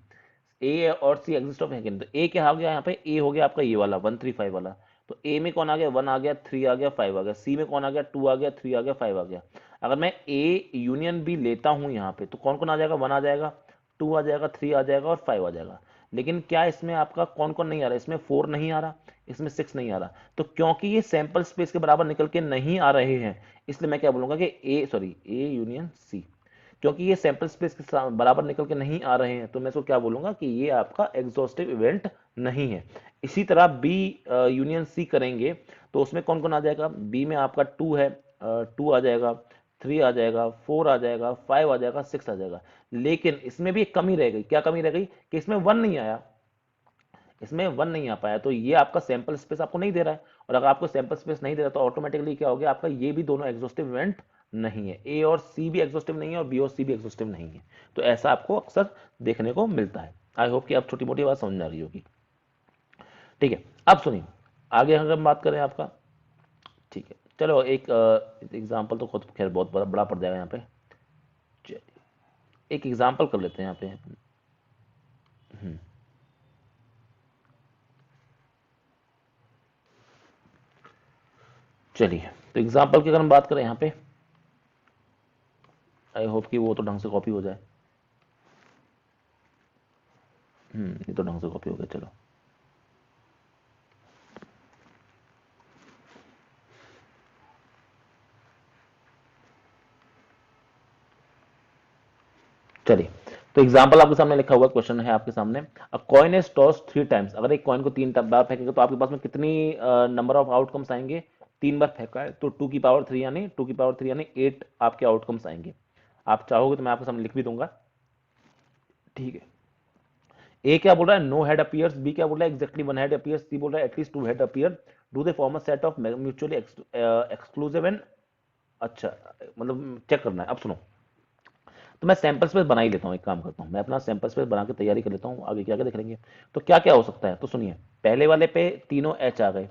ए और सी एग्जॉस्टिव है कि नहीं। तो ए क्या हो गया यहाँ पे, ए हो गया आपका ये वाला 1 3 5 वाला, तो ए में कौन आ गया, 1 आ गया, 3 आ गया, 5 आ गया। सी में कौन आ गया, 2 आ गया, 3 आ गया, 5 आ गया। अगर मैं ए यूनियन बी लेता हूं यहाँ पे, तो कौन कौन आ जाएगा, 1 आ जाएगा, 2 आ जाएगा, 3 आ जाएगा और 5 आ जाएगा। लेकिन क्या इसमें आपका कौन कौन नहीं आ रहा है, इसमें 4 नहीं आ रहा, इसमें 6 नहीं आ रहा। तो क्योंकि ये सैंपल स्पेस के बराबर निकल के नहीं आ रहे हैं, इसलिए मैं क्या बोलूंगा कि ए यूनियन सी। क्योंकि ये सैंपल स्पेस के बराबर निकल के नहीं आ रहे हैं, तो मैं इसको क्या बोलूंगा कि ये आपका एग्जॉस्टिव इवेंट नहीं है। इसी तरह बी यूनियन सी करेंगे, तो उसमें कौन कौन आ जाएगा, बी में आपका 2 है, 2 आ जाएगा, 3 आ जाएगा, 4 आ जाएगा, 5 आ जाएगा, 6 आ जाएगा। लेकिन इसमें भी एक कमी रह गई। क्या कमी रह गई कि इसमें 1 नहीं आया, इसमें 1 नहीं आ पाया, तो ये आपका सैंपल स्पेस आपको नहीं दे रहा है। और अगर आपको सैंपल स्पेस नहीं दे रहा तो ऑटोमेटिकली क्या हो गया आपका, ये भी दोनों एग्जॉस्टिव इवेंट नहीं है, ए और सी भी एग्जॉस्टिव नहीं है और बी और सी भी एग्जॉस्टिव नहीं है। तो ऐसा आपको अक्सर देखने को मिलता है। आई होप कि आप छोटी मोटी बात समझ में आ रही होगी। ठीक है, अब सुनिए, आगे अगर हम बात करें आपका, ठीक है, चलो एक एग्जाम्पल तो खुद खैर बहुत बड़ा बड़ा पड़ जाएगा यहाँ पे। चलिए, एक एग्जाम्पल कर लेते हैं यहाँ पे। चलिए, तो एग्जाम्पल की अगर हम बात करें यहाँ पे, आई होप कि वो तो ढंग से कॉपी हो जाए। ये तो ढंग से कॉपी हो गया, चलो। चलिए, तो एग्जाम्पल आपके सामने लिखा हुआ क्वेश्चन है आपके सामने। अ कॉइन इज टॉस 3 टाइम्स, अगर एक कॉइन को 3 बार फेंकेंगे तो आपके पास में कितनी नंबर ऑफ आउटकम्स आएंगे, 3 बार फेंका है तो 2 की पावर 3 यानी 2 की पावर 3 यानी 8 आपके आउटकम्स आएंगे। आप चाहोगे तो मैं आपके सामने लिख भी दूंगा। ठीक है, ए क्या बोल रहा है, नो हेड अपीयर्स, बी क्या बोल रहा है, एग्जैक्टली 1 हेड अपीयर्स, सी बोल रहा है at least 2 head appear, do they form a set of mutually exclusive and, अच्छा, मतलब चेक करना है। अब सुनो, तो मैं सैंपल स्पेस बना ही लेता हूँ, एक काम करता हूँ मैं अपना सैंपल स्पेस बना के तैयारी कर लेता हूँ, आगे क्या क्या देख लेंगे। तो क्या क्या हो सकता है, तो सुनिए, पहले वाले पे तीनों एच आ गए,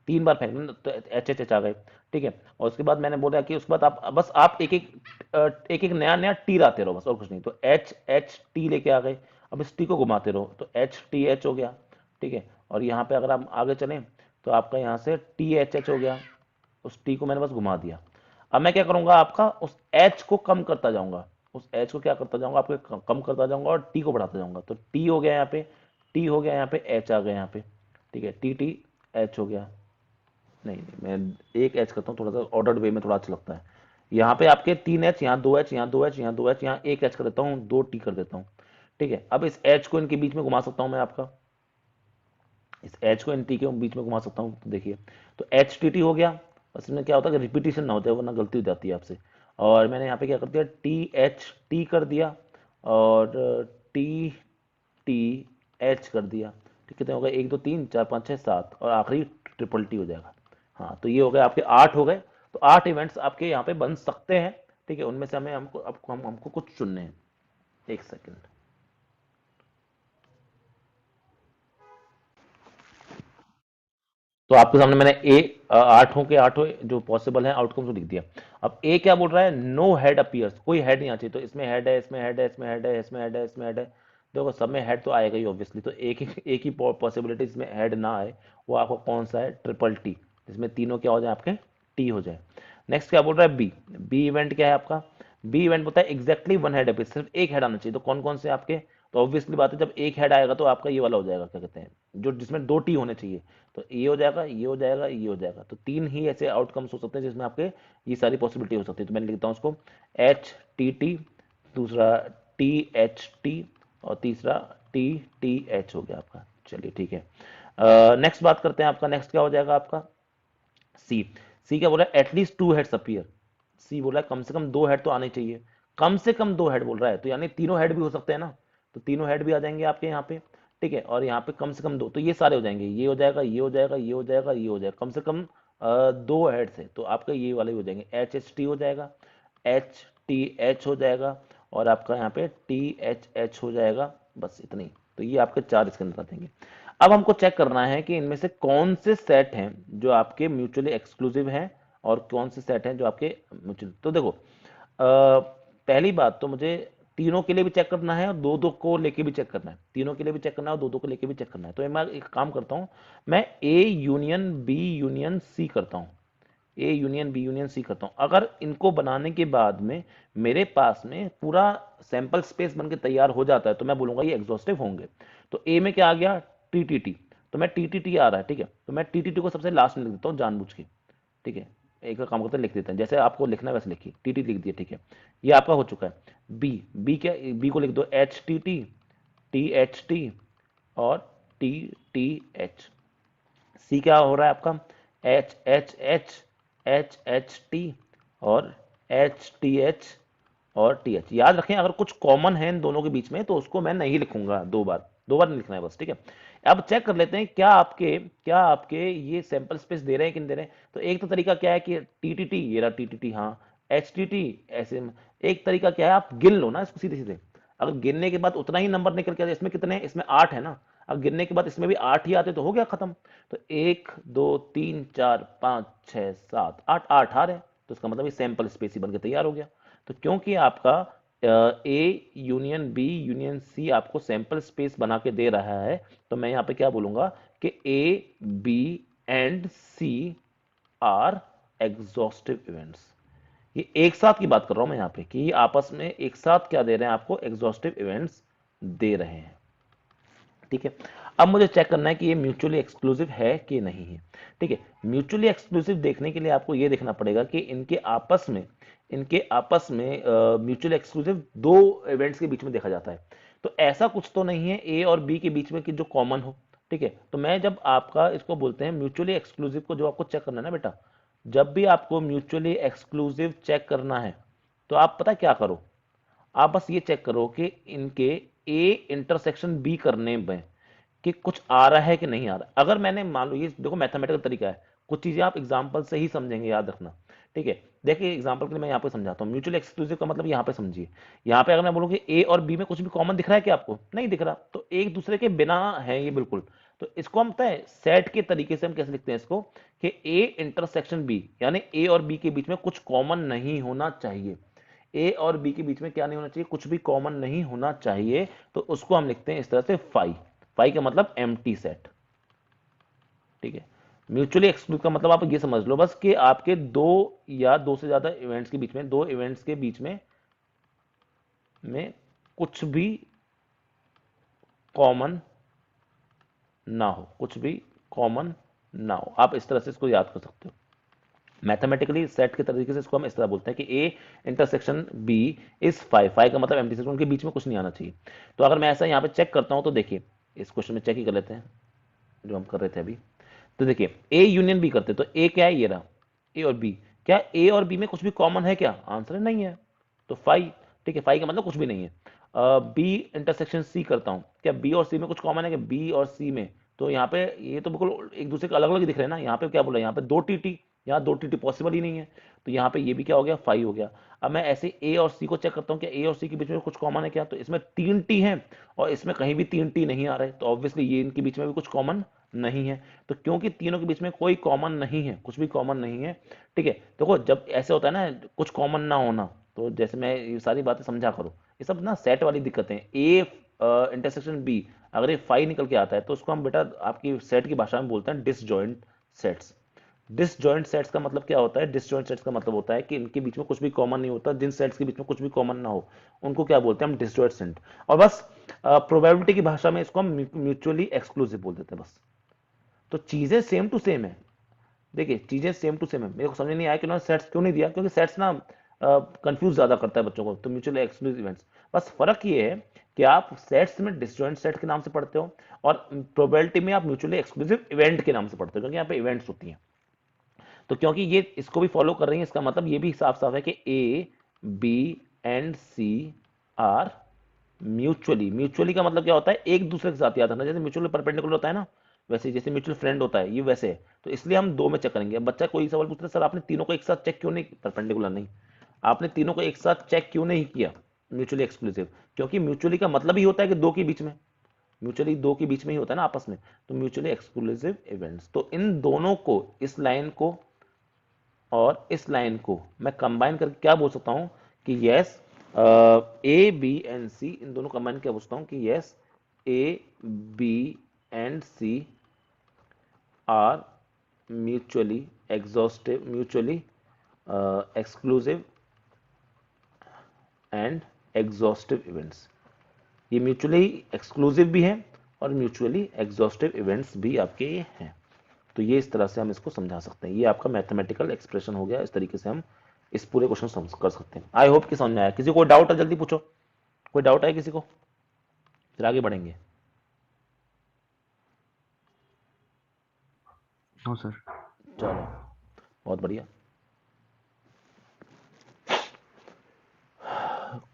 3 बार फेंकने तो एच एच एच आ गए। ठीक है, और उसके बाद मैंने बोला कि उसके बाद आप बस आप एक एक नया नया टी लाते रहो, बस और कुछ नहीं। तो एच एच टी लेके आ गए, अब इस टी को घुमाते रहो तो एच टी एच हो गया। ठीक है, और यहाँ पे अगर आप आगे चलें तो आपका यहाँ से टी एच एच हो गया, उस टी को मैंने बस घुमा दिया। अब मैं क्या करूंगा, आपका उस एच को कम करता जाऊंगा, उस एच को क्या करता जाऊंगा, आपके कम करता जाऊंगा और टी को बढ़ाता जाऊंगा। तो टी हो गया यहाँ पे, टी हो गया यहाँ पे, एच आ गया यहाँ पे। ठीक है, टी टी एच हो गया। नहीं नहीं, मैं एक एच करता हूँ, थोड़ा सा ऑर्डर्ड वे में थोड़ा अच्छा लगता है। यहाँ पे आपके 3 एच, यहाँ 2 एच, यहाँ 2 एच, यहाँ 2 एच, यहाँ एक एच कर देता हूँ, 2 टी कर देता हूँ। ठीक है, अब इस एच को इनके बीच में घुमा सकता हूँ मैं आपका, इस एच को इन टी के बीच में घुमा सकता हूँ। तो देखिए, तो एच टी टी हो गया। बस इसमें क्या होता है कि रिपीटिशन ना हो जाए वरना गलती हो जाती है आपसे। और मैंने यहाँ पे क्या कर दिया, टी एच टी कर दिया और टी टी एच कर दिया। ठीक, कितने हो गए, 1 2 3 4 5 6 7, और आखिरी ट्रिपल टी हो जाएगा। हाँ, तो ये हो गए आपके 8 हो गए। तो 8 इवेंट्स आपके यहाँ पे बन सकते हैं। ठीक है, उनमें से हमें हमको कुछ चुनने हैं। एक सेकेंड, तो आपके सामने मैंने ए 8 के 8 जो पॉसिबल है आउटकम्स को लिख दिया। अब ए क्या बोल रहा है, नो हेड अपीयर्स, कोई हेड नहीं आना चाहिए। तो इसमें हेड है, इसमें हेड है, इसमें हेड है, इसमें हेड है, इसमें हेड है। देखो सब में हेड तो आएगा ही ऑब्वियसली, तो एक ही पॉसिबिलिटी इसमें हेड ना आए, वो आपको कौन सा है, ट्रिपल टी, जिसमें तीनों क्या हो जाए आपके, टी हो जाए। नेक्स्ट क्या बोल रहा है, बी, बी इवेंट क्या है आपका, बी इवेंट बोलता है एग्जैक्टली 1 हेड अपीयर्स, सिर्फ एक हेड आना चाहिए। तो कौन कौन से आपके, तो ऑब्वियसली बात है जब एक हेड आएगा तो आपका ये वाला हो जाएगा, क्या कहते हैं, जो जिसमें 2 टी होने चाहिए। तो ये हो जाएगा, ये हो जाएगा, ये हो जाएगा। तो 3 ही ऐसे आउटकम्स हो सकते हैं जिसमें आपके ये सारी पॉसिबिलिटी हो सकती है। तो मैंने लिखता हूँ उसको एच टी टी, दूसरा टी एच टी, और तीसरा टी टी एच हो गया आपका। चलिए ठीक है, नेक्स्ट बात करते हैं आपका, नेक्स्ट क्या हो जाएगा आपका, सी। सी क्या बोल रहा है, एटलीस्ट 2 हेड्स अपीयर, सी बोल रहा है कम से कम 2 हेड तो आने चाहिए। कम से कम 2 हेड बोल रहा है, तो यानी तीनों हेड भी हो सकते हैं ना, तो तीनों हेड भी आ जाएंगे आपके यहाँ पे। ठीक है, और यहाँ पे कम से कम 2, तो ये सारे हो जाएंगे, ये हो जाएगा, ये हो जाएगा, ये हो जाएगा, ये हो जाएगा, कम से कम 2 हेड से, तो आपका ये वाले हो जाएंगे, एच एच टी हो जाएगा, एच टी एच हो जाएगा, और आपका यहाँ पे टी एच एच हो जाएगा। बस इतनी, तो ये आपके 4 इसके अंदर आ जाएंगे। अब हमको चेक करना है कि इनमें से कौन से सेट हैं जो आपके म्यूचुअली एक्सक्लूसिव हैं और कौन से सेट हैं जो आपके म्यूचुअल। तो देखो, पहली बात तो मुझे तीनों के लिए भी चेक करना है और दो दो को लेके भी चेक करना है, तीनों के लिए भी चेक करना है और दो दो को लेके भी चेक करना है। तो मैं एक काम करता हूं, मैं A union B union C करता हूं। A union B union C करता हूँ, अगर इनको बनाने के बाद में मेरे पास में पूरा सैंपल स्पेस बन के तैयार हो जाता है तो मैं बोलूंगा ये एग्जॉस्टिव होंगे। तो ए में क्या आ गया, टी, तो मैं टी आ रहा है, ठीक है, तो मैं टी को सबसे लास्ट में लिख देता हूँ जानबूझ के, ठीक है। एक का काम करते हैं, लिख देते हैं, जैसे आपको लिखना है वैसे लिखिए, टी लिख दिया, ठीक है। ये आपका हो चुका है। बी क्या, बी को लिख दो टी एच टी और टी एच। सी क्या हो रहा है आपका, एच एच टी और एच और टी एच। याद रखें अगर कुछ कॉमन है इन दोनों के बीच में तो उसको मैं नहीं लिखूंगा, दो बार नहीं लिखना है बस, ठीक है। अब चेक कर लेते हैं क्या आपके ये सैंपल स्पेस दे रहे हैं कि नहीं दे रहे हैं। तो एक तो तरीका क्या है कि टी, ये रहा टी, हाँ, एच ऐसे एक तरीका क्या है, आप गिन लो ना इसको सीधे सीधे। अगर गिनने के बाद उतना ही नंबर निकल के आए, इसमें कितने हैं, इसमें 8 है ना, अब गिनने के बाद इसमें भी 8 ही आते तो हो गया खत्म। तो 1 2 3 4 5 6 7 8 आ रहे हैं, तो इसका मतलब ये सैंपल स्पेस ही बन के तैयार हो गया। तो क्योंकि आपका A union B union C आपको सैंपल स्पेस बना के दे रहा है, तो मैं यहाँ पे क्या बोलूंगा कि A B and C are exhaustive events. ये एक साथ की बात कर रहा हूं मैं यहाँ पे कि ये आपस में एक साथ क्या दे रहे हैं आपको, एग्जॉस्टिव इवेंट्स दे रहे हैं, ठीक है। अब मुझे चेक करना है कि ये म्यूचुअली एक्सक्लूसिव है कि नहीं है, ठीक है। म्यूचुअली एक्सक्लूसिव देखने के लिए आपको ये देखना पड़ेगा कि इनके आपस में म्यूचुअली एक्सक्लूसिव दो इवेंट्स के बीच में देखा जाता है। तो ऐसा कुछ तो नहीं है ए और बी के बीच में कि जो कॉमन हो, ठीक है। तो मैं जब आपका इसको बोलते हैं म्यूचुअली एक्सक्लूसिव को, जो आपको चेक करना है ना बेटा, जब भी आपको म्यूचुअली एक्सक्लूसिव चेक करना है तो आप पता क्या करो, आप बस ये चेक करो कि इनके ए इंटरसेक्शन बी करने में कि कुछ आ रहा है कि नहीं आ रहा है। अगर मैंने मान लो, ये देखो मैथमेटिकल तरीका है, कुछ चीजें आप एग्जांपल से ही समझेंगे, याद रखना, ठीक है। देखिए एग्जांपल के लिए मैं यहाँ पे समझाता हूँ, म्यूचुअली एक्सक्लूसिव का मतलब यहाँ पे समझिए। यहाँ पे अगर मैं बोलूँ कि ए और बी में कुछ भी कॉमन दिख रहा है कि आपको नहीं दिख रहा, तो एक दूसरे के बिना है ये बिल्कुल। तो इसको हम पता है सेट के तरीके से हम कैसे लिखते हैं इसको, कि ए इंटरसेक्शन बी, यानी ए और बी के बीच में कुछ कॉमन नहीं होना चाहिए। ए और बी के बीच में क्या नहीं होना चाहिए, कुछ भी कॉमन नहीं होना चाहिए। तो उसको हम लिखते हैं इस तरह से फाई। फाई का मतलब एम्प्टी सेट, ठीक है। म्यूचुअली एक्सक्लूसिव का मतलब आप ये समझ लो बस कि आपके दो या दो से ज्यादा इवेंट्स के बीच में, दो इवेंट्स के बीच में कुछ भी कॉमन ना हो, कुछ भी कॉमन ना हो। आप इस तरह से इसको याद कर सकते हो मैथमेटिकली सेट के तरीके से। इसको हम इस तरह बोलते हैं कि A intersection B is five, five का मतलब एम्प्टी सेट, उनके बीच में कुछ नहीं आना चाहिए। तो अगर मैं ऐसा यहाँ पे चेक करता हूँ तो देखिए, इस क्वेश्चन में चेक ही कर लेते हैं जो हम कर रहे थे अभी। तो देखिए ए यूनियन बी करते, तो ए क्या है, ये रहा ए और बी। क्या ए और बी में कुछ भी कॉमन है क्या, आंसर है नहीं है, तो फाइव, ठीक है। फाइव का मतलब कुछ भी नहीं है। बी इंटरसेक्शन सी करता हूं, क्या बी और सी में कुछ कॉमन है क्या, बी और सी में, तो यहाँ पे ये तो बिल्कुल एक दूसरे के अलग अलग दिख रहे हैं ना। यहाँ पे क्या बोला, यहाँ पे दो टी, यहाँ दो टी पॉसिबल ही नहीं है, तो यहाँ पे ये भी क्या हो गया, फाइव हो गया। अब मैं ऐसे ए और सी को चेक करता हूँ कि ए और सी के बीच में कुछ कॉमन है क्या, तो इसमें तीन टी है और इसमें कहीं भी तीन टी नहीं आ रहे, तो ऑब्वियसली ये इनके बीच में भी कुछ कॉमन नहीं है। तो क्योंकि तीनों के बीच में कोई कॉमन नहीं है, कुछ भी कॉमन नहीं है, ठीक है। देखो जब ऐसे होता है ना कुछ कॉमन ना होना, तो जैसे मैं ये सारी बातें समझा करो, ये सब ना सेट वाली दिक्कतें। ए इंटरसेक्शन बी, अगर ये फाइव निकल के आता है तो उसको हम बेटा आपकी सेट की भाषा में बोलते हैं डिसजॉइंट सेट्स। डिसजॉइंट सेट्स का मतलब क्या होता है, डिसजॉइंट सेट्स का मतलब होता है कि इनके बीच में कुछ भी कॉमन नहीं होता, जिन सेट्स के बीच में कुछ भी कॉमन ना हो उनको क्या बोलते हैं हम, डिसजॉइंट सेट। और बस प्रोबेबिलिटी की भाषा में इसको हम म्यूचुअली एक्सक्लूसिव बोल देते हैं बस। तो चीजें सेम टू सेम है, देखिए चीजें सेम टू सेम है। मेरे को समझ नहीं आया कि उन्होंने सेट्स क्यों नहीं दिया, क्योंकि सेट्स ना कंफ्यूज ज्यादा करता है बच्चों को। तो म्यूचुअली एक्सक्लूसिव इवेंट्स, बस फर्क ये है कि आप सेट्स में डिसजॉइंट सेट के नाम से पढ़ते हो और प्रोबेबिलिटी में आप म्यूचुअली एक्सक्लूसिव इवेंट के नाम से पढ़ते हो, क्योंकि यहाँ पे इवेंट्स होती हैं। तो क्योंकि ये इसको भी फॉलो कर रही है, इसका मतलब ये भी साफ साफ है कि A B and C are mutually, mutually का मतलब क्या होता है, एक दूसरे के साथ, याद रखना, जैसे म्यूचुअली परपेंडिकुलर होता है ना, वैसे जैसे म्यूचुअल फ्रेंड होता है, ये वैसे है। तो इसलिए हम दो में चेक करेंगे। अब बच्चा कोई सवाल पूछता है, सर आपने तीनों को एक साथ चेक क्यों नहीं, परपेंडिकुलर नहीं, आपने तीनों को एक साथ चेक क्यों नहीं किया म्यूचुअली एक्सक्लूसिव, क्योंकि म्यूचुअली का मतलब ही होता है कि दो के बीच में, म्यूचुअली दो के बीच में ही होता है ना आपस में। तो म्यूचुअली एक्सक्लूसिव इवेंट्स, तो इन दोनों को, इस लाइन को और इस लाइन को मैं कंबाइन करके क्या बोल सकता हूं कि yes, A B and C, इन दोनों कंबाइन क्या बोलता हूं कि yes, A B and C are mutually exhaustive, mutually exclusive and exhaustive events. ये म्यूचुअली एक्सक्लूसिव भी है और म्यूचुअली एग्जॉस्टिव इवेंट्स भी आपके ये हैं। तो ये इस तरह से हम इसको समझा सकते हैं। ये आपका मैथमेटिकल एक्सप्रेशन हो गया। इस तरीके से हम इस पूरे क्वेश्चन समझ कर सकते हैं। आई होप कि समझ में आया। किसी को डाउट है जल्दी पूछो, कोई डाउट है किसी को, फिर आगे बढ़ेंगे। No sir. चलो बहुत बढ़िया।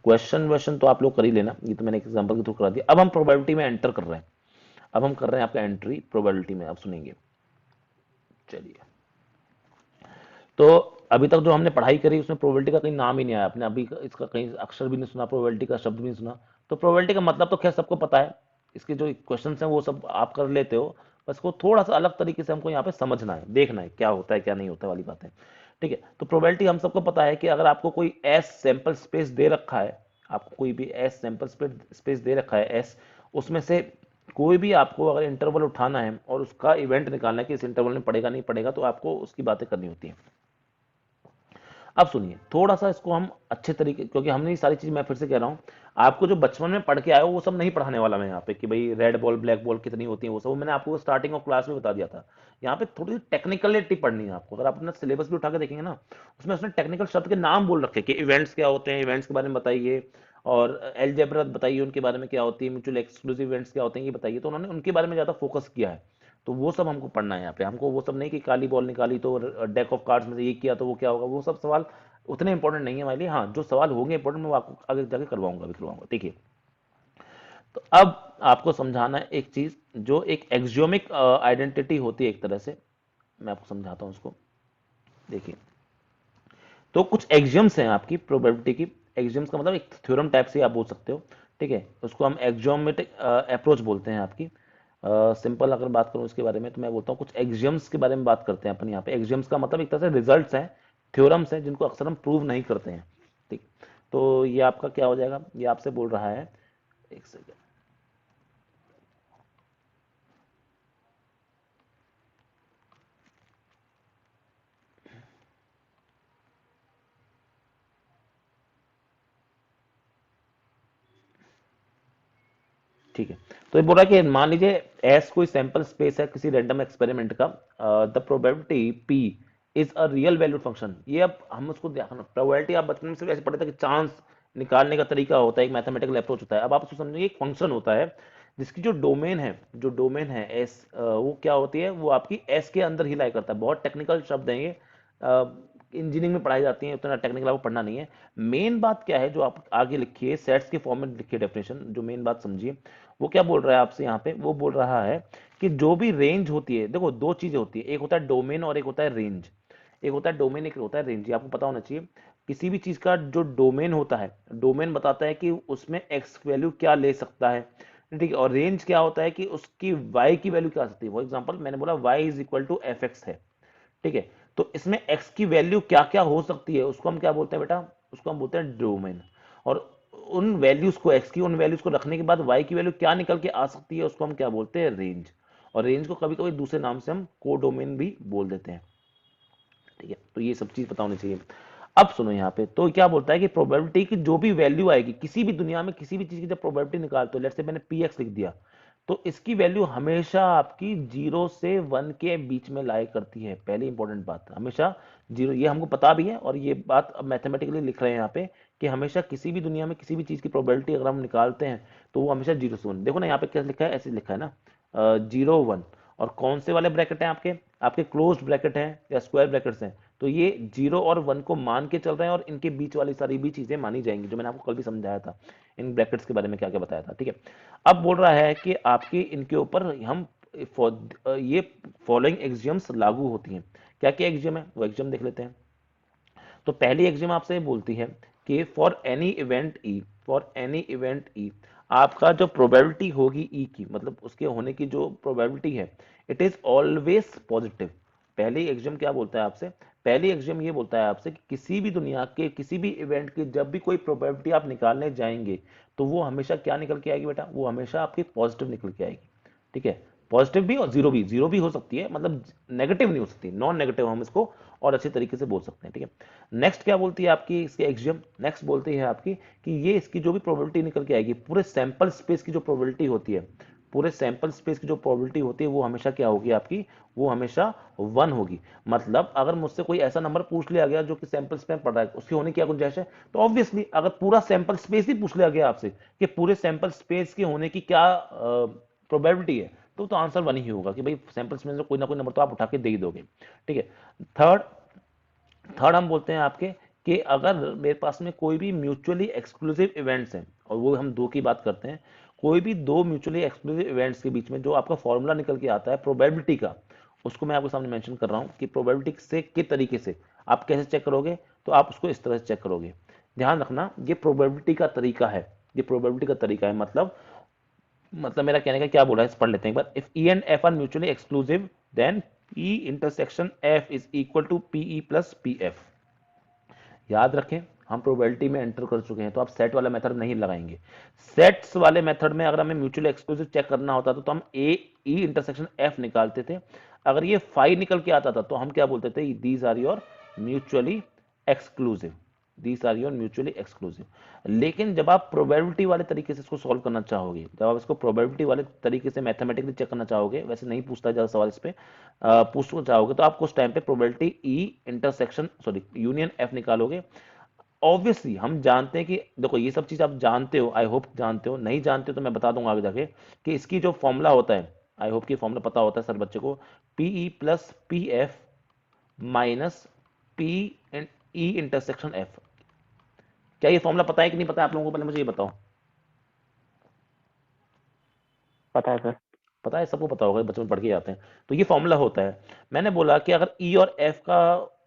क्वेश्चन वेश्चन तो आप लोग कर ही लेना, ये तो मैंने एक एग्जांपल के थ्रू करा दिया। अब हम प्रोबेबिलिटी में एंटर कर रहे हैं। अब हम कर रहे हैं आपका एंट्री प्रोबेबिलिटी में, अब सुनेंगे। चलिए, तो अभी तक जो हमने पढ़ाई करी उसमें प्रोबेबिलिटी का कहीं नाम ही नहीं आया। आपने अभी इसका कहीं अक्षर भी नहीं सुना, प्रोबेबिलिटी का शब्द भी नहीं सुना। तो प्रोबेबिलिटी का मतलब तो खैर सबको पता है, इसके जो क्वेश्चंस हैं वो सब आप कर लेते हो। बस को थोड़ा सा अलग तरीके से हमको यहाँ पे समझना है, देखना है क्या होता है क्या नहीं होता है वाली बात है। ठीक है, तो प्रोबेबिलिटी हम सबको पता है कि अगर आपको कोई एस सैंपल स्पेस दे रखा है, आपको कोई भी एस सैंपल स्पेस दे रखा है एस, उसमें से कोई भी आपको अगर इंटरवल उठाना है और उसका इवेंट निकालना है कि इस इंटरवल में पड़ेगा नहीं पड़ेगा, तो आपको उसकी बातें करनी होती है। अब सुनिए थोड़ा सा इसको हम अच्छे तरीके, क्योंकि हमने ये सारी चीज, मैं फिर से कह रहा हूँ, आपको जो बचपन में पढ़ के आए हो वो सब नहीं पढ़ाने वाला मैं यहाँ पे कि भाई रेड बॉल ब्लैक बॉल कितनी होती है, वो सब मैंने आपको स्टार्टिंग ऑफ क्लास में बता दिया था। यहाँ पे थोड़ी सी टेक्निकलिटी पढ़नी है आपको। अगर आप अपना सिलेबस भी उठा के देखेंगे ना, उसमें उसने टेक्निकल शब्द के नाम बोल रखे कि इवेंट्स क्या होते हैं, इवेंट्स के बारे में बताइए, और एलजेब्रा बताइए उनके बारे में क्या होती है, म्यूचुअल एक्सक्लूसिव इवेंट्स क्या होते हैं ये बताइए। तो उन्होंने उनके बारे में ज्यादा फोकस किया है। तो वो सब हमको पढ़ना है यहाँ पे। हमको वो सब नहीं कि काली बॉल निकाली तो डेक ऑफ कार्ड्स में से ये किया तो वो क्या होगा, वो सब सवाल उतने इंपॉर्टेंट नहीं है हमारे लिए। हाँ, जो सवाल होंगे इंपॉर्टेंट, मैं वो आपको आगे जाके करवाऊंगा, भी करवाऊंगा। देखिए, तो अब आपको समझाना है एक चीज, जो एक एक्सियोमिक आइडेंटिटी होती है एक तरह से। मैं आपको समझाता हूँ उसको। देखिए, तो कुछ एक्सियम्स हैं आपकी प्रोबेबिलिटी की। एक्सियम्स का मतलब एक थ्योरम टाइप से आप बोल सकते हो। ठीक है, उसको हम एक्सियोमेटिक अप्रोच बोलते हैं आपकी। सिंपल अगर बात करूं इसके बारे में, तो मैं बोलता हूँ कुछ एक्सियम्स के बारे में बात करते हैं अपन यहाँ पे। एक्सियम्स का मतलब एक तरह से रिजल्ट्स हैं, थ्योरम्स हैं, जिनको अक्सर हम प्रूव नहीं करते हैं। ठीक, तो ये आपका क्या हो जाएगा, ये आपसे बोल रहा है, एक सेकेंड। ठीक है, तो ये बोल रहा है कि मान लीजिए एस कोई सैंपल स्पेस है किसी रैंडम एक्सपेरिमेंट का, the probability P is a real valued function. ये अब हम उसको देखना, प्रोबेबिलिटी आप बचपन में से ऐसे पढ़े थे कि चांस निकालने का तरीका होता है, एक मैथमेटिकल अप्रोच होता है। अब आप उसको समझिए एक फंक्शन होता है जिसकी जो डोमेन है, जो डोमेन है एस, वो क्या होती है, वो आपकी एस के अंदर ही लाई करता है। बहुत टेक्निकल शब्द हैं ये, इंजीनियरिंग में पढ़ाई जाती है, उतना टेक्निकल आपको पढ़ना नहीं है। मेन बात क्या है जो आप आगे लिखिए, सेट्स के फॉर्म में लिखिए डेफिनेशन, जो मेन बात समझिए। वो क्या बोल रहा है आपसे यहाँ पे, वो बोल रहा है कि जो भी रेंज होती है, देखो दो चीजें होती है, एक होता है डोमेन और एक होता है रेंज। एक होता है डोमेन, एक होता है रेंज, ये आपको पता होना चाहिए। किसी भी चीज का जो डोमेन होता है, डोमेन बताता है कि उसमें एक्स वैल्यू क्या ले सकता है, ठीक है, और रेंज क्या होता है कि उसकी वाई की वैल्यू क्या आ सकती है। फॉर एग्जाम्पल मैंने बोला Y is equal to F X है, ठीक है, तो इसमें एक्स की वैल्यू क्या क्या हो सकती है, उसको हम क्या बोलते हैं बेटा, उसको हम बोलते हैं डोमेन। और उन वैल्यूज को, एक्स की उन वैल्यूज को रखने के बाद वाई की वैल्यू क्या निकल के आ सकती है, उसको हम क्या बोलते हैं, रेंज। और रेंज को कभी कभी दूसरे नाम से हम कोडोमेन भी बोल देते हैं। ठीक है, तो ये सब चीज पता होनी चाहिए। अब सुनो यहाँ पे, तो क्या बोलता है कि प्रोबेबिलिटी की जो भी वैल्यू आएगी किसी भी दुनिया में, किसी भी चीज की जब प्रोबेबिलिटी निकालते हो, लेट्स से मैंने पी एक्स लिख दिया, तो इसकी वैल्यू हमेशा आपकी 0 से 1 के बीच में लाई करती है। पहली इंपॉर्टेंट बात, हमेशा जीरो, ये हमको पता भी है और ये बात अब मैथमेटिकली लिख रहे हैं यहाँ पे कि हमेशा किसी भी दुनिया में किसी भी चीज की प्रोबेबिलिटी अगर हम निकालते हैं तो वो हमेशा 0 से 1। देखो ना यहाँ पे क्या लिखा है, ऐसे लिखा है ना, 0 1। और कौन से वाले ब्रैकेट हैं आपके, आपके क्लोज ब्रैकेट हैं या स्क्वायर ब्रैकेट्स हैं, तो ये 0 और 1 को मान के चल रहे हैं और इनके बीच वाली सारी भी चीजें मानी जाएंगी, जो मैंने आपको कल भी समझाया था इन ब्रैकेट्स के बारे में क्या क्या बताया था। ठीक है, अब बोल रहा है कि आपके इनके ऊपर हम ये फॉलोइंग एक्सियम्स लागू होती हैं। क्या क्या एक्सियम है वो एक्सियम देख लेते हैं। तो पहली एक्सियम आपसे बोलती है कि for any event E, for any event E, आपका जो प्रोबेबिलिटी होगी ई की, मतलब उसके होने की जो प्रोबेबिलिटी है, इट इज ऑलवेज पॉजिटिव। पहली एक्सियम क्या बोलता है आपसे, पहली एक्सियम ये बोलता है आपसे कि किसी भी दुनिया के किसी भी इवेंट की जब भी कोई प्रोबेबिलिटी आप निकालने जाएंगे, तो वो हमेशा क्या निकल के आएगी बेटा, वो हमेशा आपकी पॉजिटिव निकल के आएगी। ठीक है, पॉजिटिव भी और जीरो भी, जीरो भी हो सकती है, मतलब नेगेटिव नहीं हो सकती, नॉन नेगेटिव हम इसको और अच्छे तरीके से बोल सकते हैं। ठीक है, नेक्स्ट क्या बोलती है आपकी इसके एक्सियम, नेक्स्ट बोलती है आपकी कि ये इसकी जो भी प्रोबेबिलिटी निकल के आएगी, पूरे सैंपल स्पेस की जो प्रोबेबिलिटी होती है, पूरे सैंपल स्पेस की जो प्रोबेबिलिटी होती है वो हमेशा क्या होगी आपकी, वो हमेशा 1 होगी। मतलब अगर मुझसे कोई ऐसा नंबर पूछ लिया गया जो कि सैंपल स्पेस पड़ रहा है, उसकी होने की क्या गुंजाइश है, तो ऑब्वियसली अगर पूरा सैंपल स्पेस ही पूछ लिया गया आपसे कि पूरे सैंपल स्पेस के होने की क्या प्रोबेबिलिटी है, तो आंसर 1 ही होगा कि भाई सैंपल स्पेस में कोई ना कोई नंबर तो आप उठा के दे ही दोगे। ठीक है, थर्ड थर्ड हम बोलते हैं आपके कि अगर मेरे पास में कोई भी म्यूचुअली एक्सक्लूसिव इवेंट्स हैं, और वो हम दो की बात करते हैं, कोई भी दो म्यूचुअली एक्सक्लूसिव इवेंट्स के बीच में जो आपका फॉर्मूला निकल के आता है प्रोबेबिलिटी का, उसको मैं आपके सामने मेंशन कर रहा हूं कि प्रोबेबिलिटी से के तरीके से आप कैसे चेक करोगे, तो आप उसको इस तरह से चेक करोगे। ध्यान रखना, ये प्रोबेबिलिटी का तरीका है, ये प्रोबेबिलिटी का तरीका है। मतलब मेरा कहने का क्या बोल रहा है, पढ़ लेते हैं एक बार। If E and F are mutually exclusive then E intersection F is equal to P E plus P F. याद रखें, हम प्रोबेबिलिटी में एंटर कर चुके हैं, तो आप सेट वाला मेथड नहीं लगाएंगे। सेट्स वाले मेथड में अगर हमें म्यूचुअली एक्सक्लूसिव चेक करना होता था तो हम ए ई इंटरसेक्शन एफ निकालते थे। अगर ये फाई निकल के आता था तो हम क्या बोलते थे, these are your mutually exclusive, these are your mutually exclusive. लेकिन जब आप प्रोबेबिलिटी वाले तरीके से इसको सॉल्व करना चाहोगे, जब आप इसको प्रोबेबिलिटी वाले तरीके से मैथमेटिकली चेक करना चाहोगे, वैसे नहीं पूछता ज्यादा सवाल इस पे, पूछना चाहोगे, तो आप उस टाइम पे probability E intersection sorry union F निकालोगे। ऑब्वियसली हम जानते हैं कि देखो ये सब चीज आप जानते हो, आई होप जानते हो, नहीं जानते हो तो मैं बता दूंगा आगे जाके कि इसकी जो फॉर्मूला होता है, आई होप कि फॉर्मूला पता होता है सर बच्चे को, P E plus P F minus P E intersection F. क्या ये फॉर्मूला पता है कि नहीं पता है आप लोगों को, पहले मुझे ये बताओ। पता है सर। पता है, सबको पता होगा, बचपन पढ़ के जाते हैं। तो ये फॉर्मूला होता है, मैंने बोला कि अगर ई और एफ का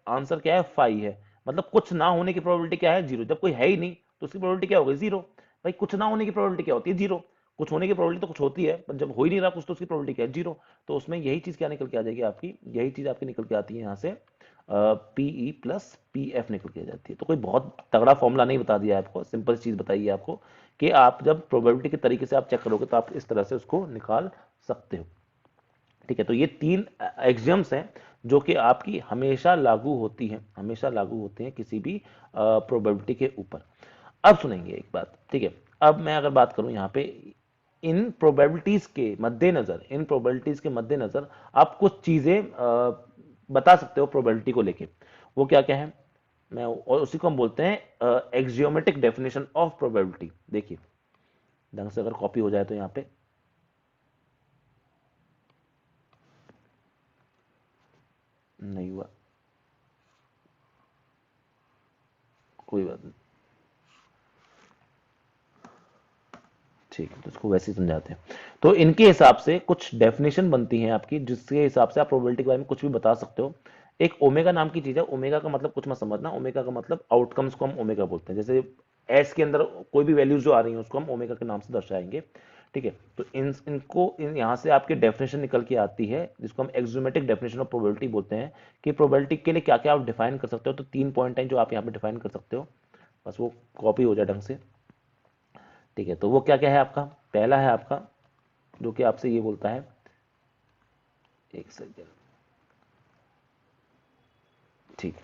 आंसर क्या है, फाई है, मतलब कुछ ना होने की प्रोबेबिलिटी क्या है, जीरो। जब कोई है ही नहीं तो उसकी प्रोबेबिलिटी क्या होगी, जीरो। भाई कुछ ना होने की प्रोबेबिलिटी क्या होती है, जीरो। कुछ होने की प्रोबेबिलिटी तो कुछ होती है, पर जब हो ही नहीं रहा कुछ तो उसकी प्रोबेबिलिटी क्या है, जीरो। तो उसमें यही चीज क्या निकल के आ जाएगी आपकी, यही चीज आपकी निकल के आती है यहाँ से, पीई प्लस पी एफ निकल के आ जाती है। तो कोई बहुत तगड़ा फॉर्मूला नहीं बता दिया आपको, सिंपल चीज बताई है आपको कि आप जब प्रोबेबिलिटी के तरीके से आप चेक करोगे तो आप इस तरह से उसको निकाल सकते हो। ठीक है, तो ये तीन एग्जाम्स हैं जो कि आपकी हमेशा लागू होती हैं, हमेशा लागू होते हैं किसी भी प्रोबेबिलिटी के ऊपर। अब सुनेंगे एक बात, ठीक है। अब मैं अगर बात करूं यहाँ पे, इन प्रोबेबिलिटीज के मद्देनजर, इन प्रोबेबिलिटीज के मद्देनजर आप कुछ चीजें बता सकते हो प्रोबेबिलिटी को लेके। वो क्या क्या है, मैं और उसी को हम बोलते हैं एक्सियोमेटिक डेफिनेशन ऑफ प्रोबेबिलिटी। देखिए ढंग से अगर कॉपी हो जाए तो यहाँ पे नहीं हुआ, कोई बात नहीं, ठीक है, तो इसको वैसे ही समझाते हैं। तो इनके हिसाब से कुछ डेफिनेशन बनती हैं आपकी, जिसके हिसाब से आप प्रोबेबिलिटी के बारे में कुछ भी बता सकते हो। एक ओमेगा नाम की चीज है, ओमेगा का मतलब कुछ मत समझना, ओमेगा का मतलब आउटकम्स को हम ओमेगा बोलते हैं। जैसे एस के अंदर कोई भी वैल्यूज जो आ रही है उसको हम ओमेगा के नाम से दर्शाएंगे। ठीक है, तो यहाँ से आपकी डेफिनेशन निकल के आती है, जिसको हम एक्सोमेटिक डेफिनेशन ऑफ प्रोबेबिलिटी बोलते हैं, कि प्रोबेबिलिटी के लिए क्या क्या आप डिफाइन कर सकते हो। तो 3 पॉइंट हैं जो आप यहाँ पे डिफाइन कर सकते हो, बस वो कॉपी हो जाए ढंग से। ठीक है, तो वो क्या क्या है आपका, पहला है आपका जो कि आपसे ये बोलता है, एक सेकेंड, ठीक,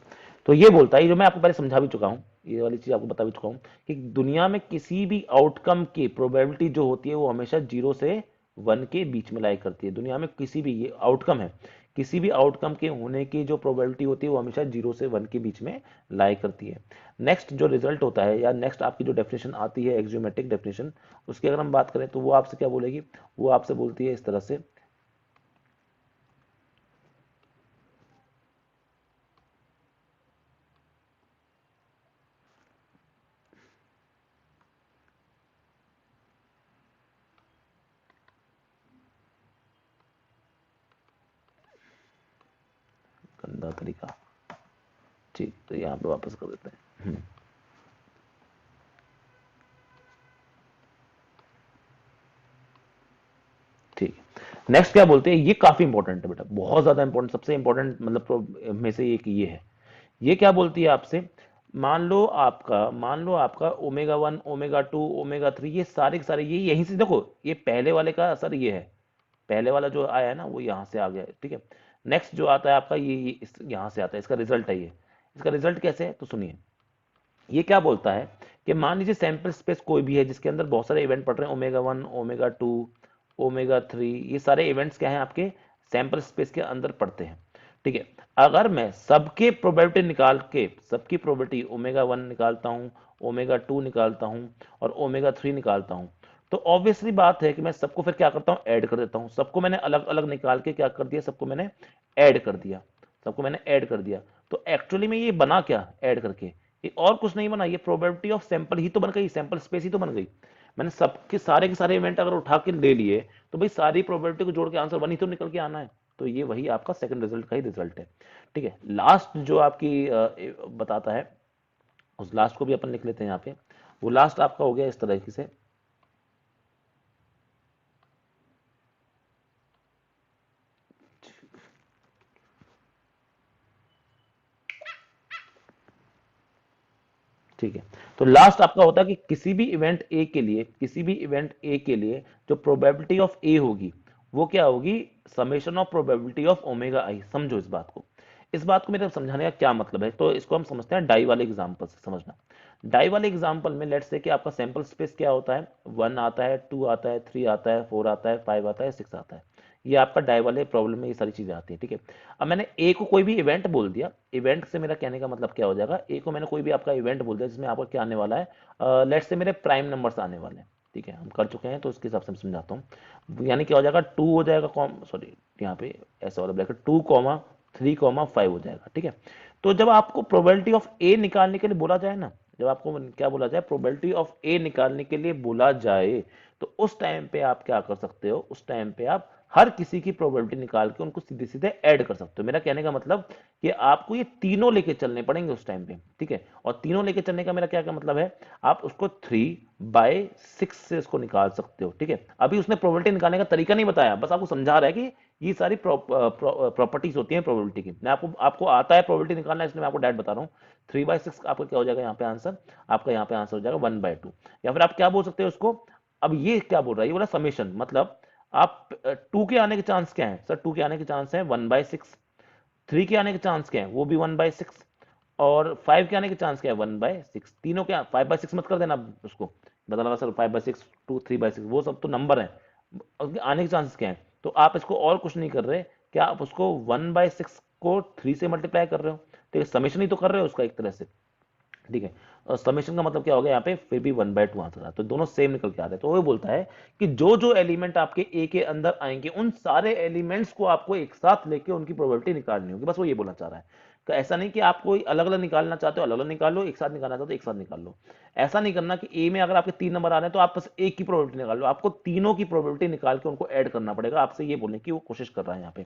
तो ये बोलता है, जो मैं आपको पहले समझा भी चुका हूं, ये वाली चीज आपको बता भी चुका हूं, कि दुनिया में किसी भी आउटकम की प्रोबेबिलिटी जो होती है वो हमेशा 0 से 1 के बीच में लाई करती है। दुनिया में किसी भी, ये आउटकम है, किसी भी आउटकम के होने की जो प्रोबेबिलिटी होती है वो हमेशा 0 से 1 के बीच में लाई करती है। नेक्स्ट जो रिजल्ट होता है, या नेक्स्ट आपकी जो डेफिनेशन आती है एक्सियोमेट्रिक डेफिनेशन, उसकी अगर हम बात करें तो वो आपसे क्या बोलेगी, वो आपसे बोलती है इस तरह से, गंदा तरीका, ठीक, तो यहाँ पे वापस कर देते हैं। ठीक है, नेक्स्ट क्या बोलते हैं, ये काफी इंपॉर्टेंट है बेटा, बहुत ज्यादा इंपॉर्टेंट, सबसे इंपॉर्टेंट मतलब में से एक ये है। ये क्या बोलती है आपसे, मान लो आपका ओमेगा 1 ओमेगा 2 ओमेगा 3, ये सारे के सारे, ये यहीं से देखो, ये पहले वाले का असर ये है, पहले वाला जो आया है ना वो यहाँ से आ गया है, ठीक है। नेक्स्ट जो आता है आपका ये यहाँ से आता है, इसका रिजल्ट है ये। इसका रिजल्ट कैसे है तो सुनिए, ये क्या बोलता है कि मान लीजिए सैंपल स्पेस कोई भी है जिसके अंदर बहुत सारे इवेंट पड़ रहे हैं, ओमेगा 1, ओमेगा 2, ओमेगा 3, ये सारे इवेंट्स क्या हैं आपके सैंपल स्पेस के अंदर पड़ते हैं, ठीक है। अगर मैं सबके प्रोबेबिलिटी निकाल के, सबकी प्रोबेबिलिटी ओमेगा 1 निकालता हूँ, ओमेगा 2 निकालता हूँ और ओमेगा 3 निकालता हूँ, तो ऑब्वियसली बात है कि मैं सबको फिर क्या करता हूँ, ऐड कर देता हूँ। सबको मैंने अलग अलग निकाल के क्या कर दिया, सबको मैंने ऐड कर दिया, सबको मैंने ऐड कर दिया। तो एक्चुअली में ये बना क्या ऐड करके, ये और कुछ नहीं बना, ये प्रोबेबिलिटी ऑफ सैंपल ही तो बन गई, सैंपल स्पेस ही तो बन गई। मैंने सबके सारे के सारे इवेंट अगर उठा के ले लिए तो भाई सारी प्रोबेबिलिटी को जोड़ के आंसर 1 ही तो निकल के आना है। तो ये वही आपका सेकंड रिजल्ट का ही रिजल्ट है, ठीक है। लास्ट जो आपकी बताता है, उस लास्ट को भी अपन लिख लेते हैं यहाँ पे। वो लास्ट आपका हो गया इस तरीके से, ठीक है। तो लास्ट आपका होता है कि किसी भी इवेंट ए के लिए, किसी भी इवेंट ए के लिए जो प्रोबेबिलिटी ऑफ ए होगी वो क्या होगी, summation of probability of omega आई। समझो इस बात को, इस बात को मेरे समझाने का क्या मतलब है, तो इसको हम समझते हैं डाई वाले एग्जांपल से। समझना, डाई वाले एग्जांपल में लेट्स से कि आपका सैंपल स्पेस क्या होता है, 1 आता है, 2 आता है, 3 आता है, 4 आता है, 5 आता है, 6 आता है। ये आपका डाई वाले प्रॉब्लम में ये सारी चीजें आती है, ठीक है। अब मैंने ए को कोई भी इवेंट बोल दिया, इवेंट से मेरा कहने का मतलब क्या हो जाएगा, ए को मैंने कोई भी आपका इवेंट बोल दिया जिसमें आपका क्या आने वाला है, लेट्स से मेरे प्राइम नंबर्स आने वाले हैं, ठीक है। हम कर चुके हैं तो उसके हिसाब से मैं समझाता हूँ। यानी क्या हो जाएगा, 2 हो जाएगा, सॉरी यहाँ पे ऐसा वाला ब्रैकेट 2, 3, 5 हो जाएगा, ठीक है। तो जब आपको प्रोबेबिलिटी ऑफ ए निकालने के लिए बोला जाए ना, जब आपको क्या बोला जाए, प्रोबेबिलिटी ऑफ ए निकालने के लिए बोला जाए, तो उस टाइम पे आप क्या कर सकते हो, उस टाइम पे आप हर किसी की प्रोबेबिलिटी निकाल के उनको सीधे सीधे ऐड कर सकते हो। मेरा कहने का मतलब कि आपको ये तीनों लेके चलने पड़ेंगे उस टाइम पे, ठीक है। और तीनों लेके चलने का मेरा क्या क्या मतलब है, आप उसको 3/6 से इसको निकाल सकते हो, ठीक है। अभी उसने प्रोबेबिलिटी निकालने का तरीका नहीं बताया, बस आपको समझा रहा है कि ये सारी प्रॉपर्टीज होती हैं प्रोबेबिलिटी की। मैं आपको आपको आता है प्रोबेबिलिटी निकालना, इसलिए मैं आपको डायरेक्ट बता रहा हूँ। 3/6 आपका क्या हो जाएगा यहाँ पे आंसर, आपका यहाँ पे आंसर हो जाएगा 1/2। या फिर आप क्या बोल सकते हो उसको, अब ये क्या बोल रहा है, ये बोला समेशन, मतलब आप 2 के आने के चांस क्या है सर, 2 के आने के चांस है 1/6, 3 के आने के चांस क्या है वो भी 1/6, और 5 के आने के चांस क्या है 1/6। तीनों के 5/6 मत कर देना उसको, बता लगा सर 5/6, 2, 3/6 वो सब तो नंबर है, उसके आने के चांसेस क्या है। तो आप इसको और कुछ नहीं कर रहे, क्या आप उसको 1/6 को 3 से मल्टीप्लाई कर रहे हो, ठीक है, समेशन ही तो कर रहे हो उसका एक तरह से, ठीक है। और समेशन का मतलब क्या हो गया यहाँ पे, फिर भी 1/2 आंसर आता है, तो दोनों सेम निकल के आ रहे हैं। तो वो बोलता है कि जो जो एलिमेंट आपके ए के अंदर आएंगे उन सारे एलिमेंट्स को आपको एक साथ लेके उनकी प्रोबेबिलिटी निकालनी होगी, बस वो ये बोलना चाह रहा है। तो ऐसा नहीं कि आप कोई अलग अलग निकालना चाहते हो अलग अलग निकाल लो, एक साथ निकालना चाहते हो एक साथ निकाल लो। ऐसा नहीं करना कि ए में अगर आपके 3 नंबर आ रहे हैं तो आप बस एक की प्रोबेबिलिटी निकाल लो, आपको तीनों की प्रोबेबिलिटी निकाल के उनको ऐड करना पड़ेगा। आपसे ये बोलने की वो कोशिश कर रहा है यहाँ पे।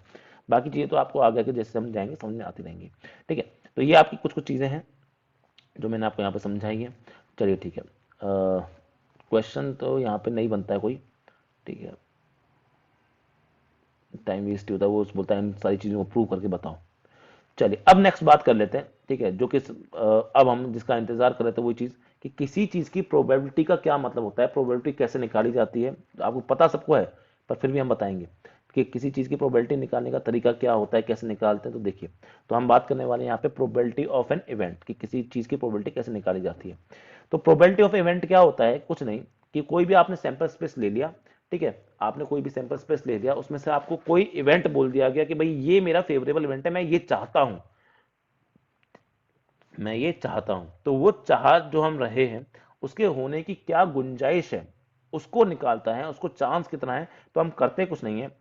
बाकी चीजें तो आपको आगे के जैसे हम जाएंगे समझ में आती रहेंगी, ठीक है। तो ये आपकी कुछ कुछ चीजें हैं जो मैंने आपको यहाँ पे समझाई है। चलिए ठीक है, क्वेश्चन तो यहाँ पे नहीं बनता है कोई, ठीक है, टाइम वेस्ट होता है, वो बोलता है इन सारी चीज़ों को प्रूव करके बताओ। चलिए अब नेक्स्ट बात कर लेते हैं, ठीक है, जो कि अब हम जिसका इंतजार कर रहे थे वही चीज़ कि किसी चीज़ की प्रोबेबिलिटी का क्या मतलब होता है, प्रोबेबिलिटी कैसे निकाली जाती है। आपको पता सबको है पर फिर भी हम बताएंगे कि किसी चीज़ की प्रोबेबिलिटी निकालने का तरीका क्या होता है, कैसे निकालते हैं। तो देखिए, तो हम बात करने वाले हैं यहाँ पे प्रोबेबिलिटी ऑफ एन इवेंट, कि किसी चीज़ की प्रोबेबिलिटी कैसे निकाली जाती है। तो प्रोबेबिलिटी ऑफ इवेंट क्या होता है, कुछ नहीं, कि कोई भी आपने सैंपल स्पेस ले लिया, ठीक है, आपने कोई भी सैंपल स्पेस ले लिया, उसमें से आपको कोई इवेंट बोल दिया गया कि भाई ये मेरा फेवरेबल इवेंट है, मैं ये चाहता हूं, मैं ये चाहता हूं। तो वो चाह जो हम रहे हैं उसके होने की क्या गुंजाइश है उसको निकालता है, उसको चांस कितना है। तो हम करते कुछ नहीं है,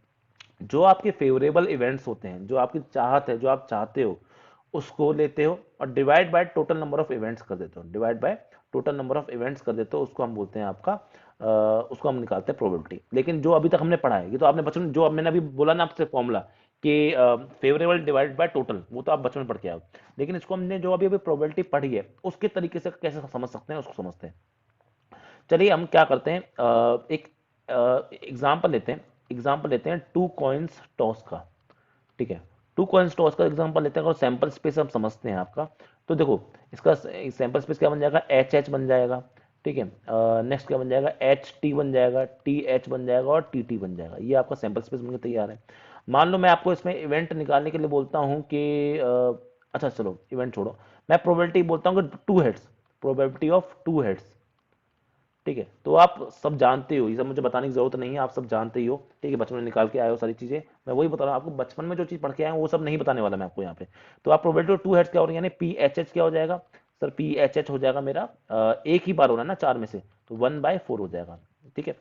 जो आपके फेवरेबल इवेंट्स होते हैं, जो आपकी चाहत है, जो आप चाहते हो, उसको लेते हो और divide by total number of events कर देते हो, divide by total number of events कर देते हो, उसको हम बोलते हैं आपका उसको हम निकालते हैं प्रोबेबिलिटी। लेकिन जो अभी तक हमने पढ़ा है, ये तो आपने बचपन में, जो अब मैंने अभी बोला ना आपसे फॉर्मूला कि फेवरेबल डिवाइड बाय टोटल, वो तो आप बचपन में पढ़ के आओ। लेकिन इसको हमने जो अभी अभी प्रोबेबिलिटी पढ़ी है उसके तरीके से कैसे समझ सकते हैं उसको समझते हैं। चलिए हम क्या करते हैं, एक एग्जाम्पल लेते हैं, एग्जाम्पल लेते हैं 2 कॉइन्स टॉस का, ठीक है। 2 कॉइन्स टॉस का एग्जांपल लेते हैं और सैंपल स्पेस हम समझते हैं आपका। तो देखो, इसका सैंपल स्पेस क्या बन जाएगा, एच एच बन जाएगा, ठीक है। नेक्स्ट क्या बन जाएगा, एच टी बन जाएगा, टी एच बन जाएगा और टी टी बन जाएगा। ये आपका सैंपल स्पेस बनकर तैयार है। मान लो मैं आपको इसमें इवेंट निकालने के लिए बोलता हूँ कि अच्छा चलो इवेंट छोड़ो, मैं प्रोबेबिलिटी बोलता हूँ कि two heads, probability of two heads. ठीक है, तो आप सब जानते हो, ये सब मुझे बताने की जरूरत नहीं है, आप सब जानते ही हो। ठीक है, बचपन में निकाल के आए हो सारी चीजें, मैं वही बता रहा हूँ आपको, बचपन में जो चीज पढ़ के आए हो वो सब नहीं बताने वाला मैं आपको यहाँ पे। तो आप प्रोबेबिलिटी ऑफ टू हेड्स क्या हो रही है, यानी पी एच एच क्या हो जाएगा सर, पी एच एच हो जाएगा मेरा एक ही बार होना है ना चार में से, तो 1/4 हो जाएगा। ठीक है,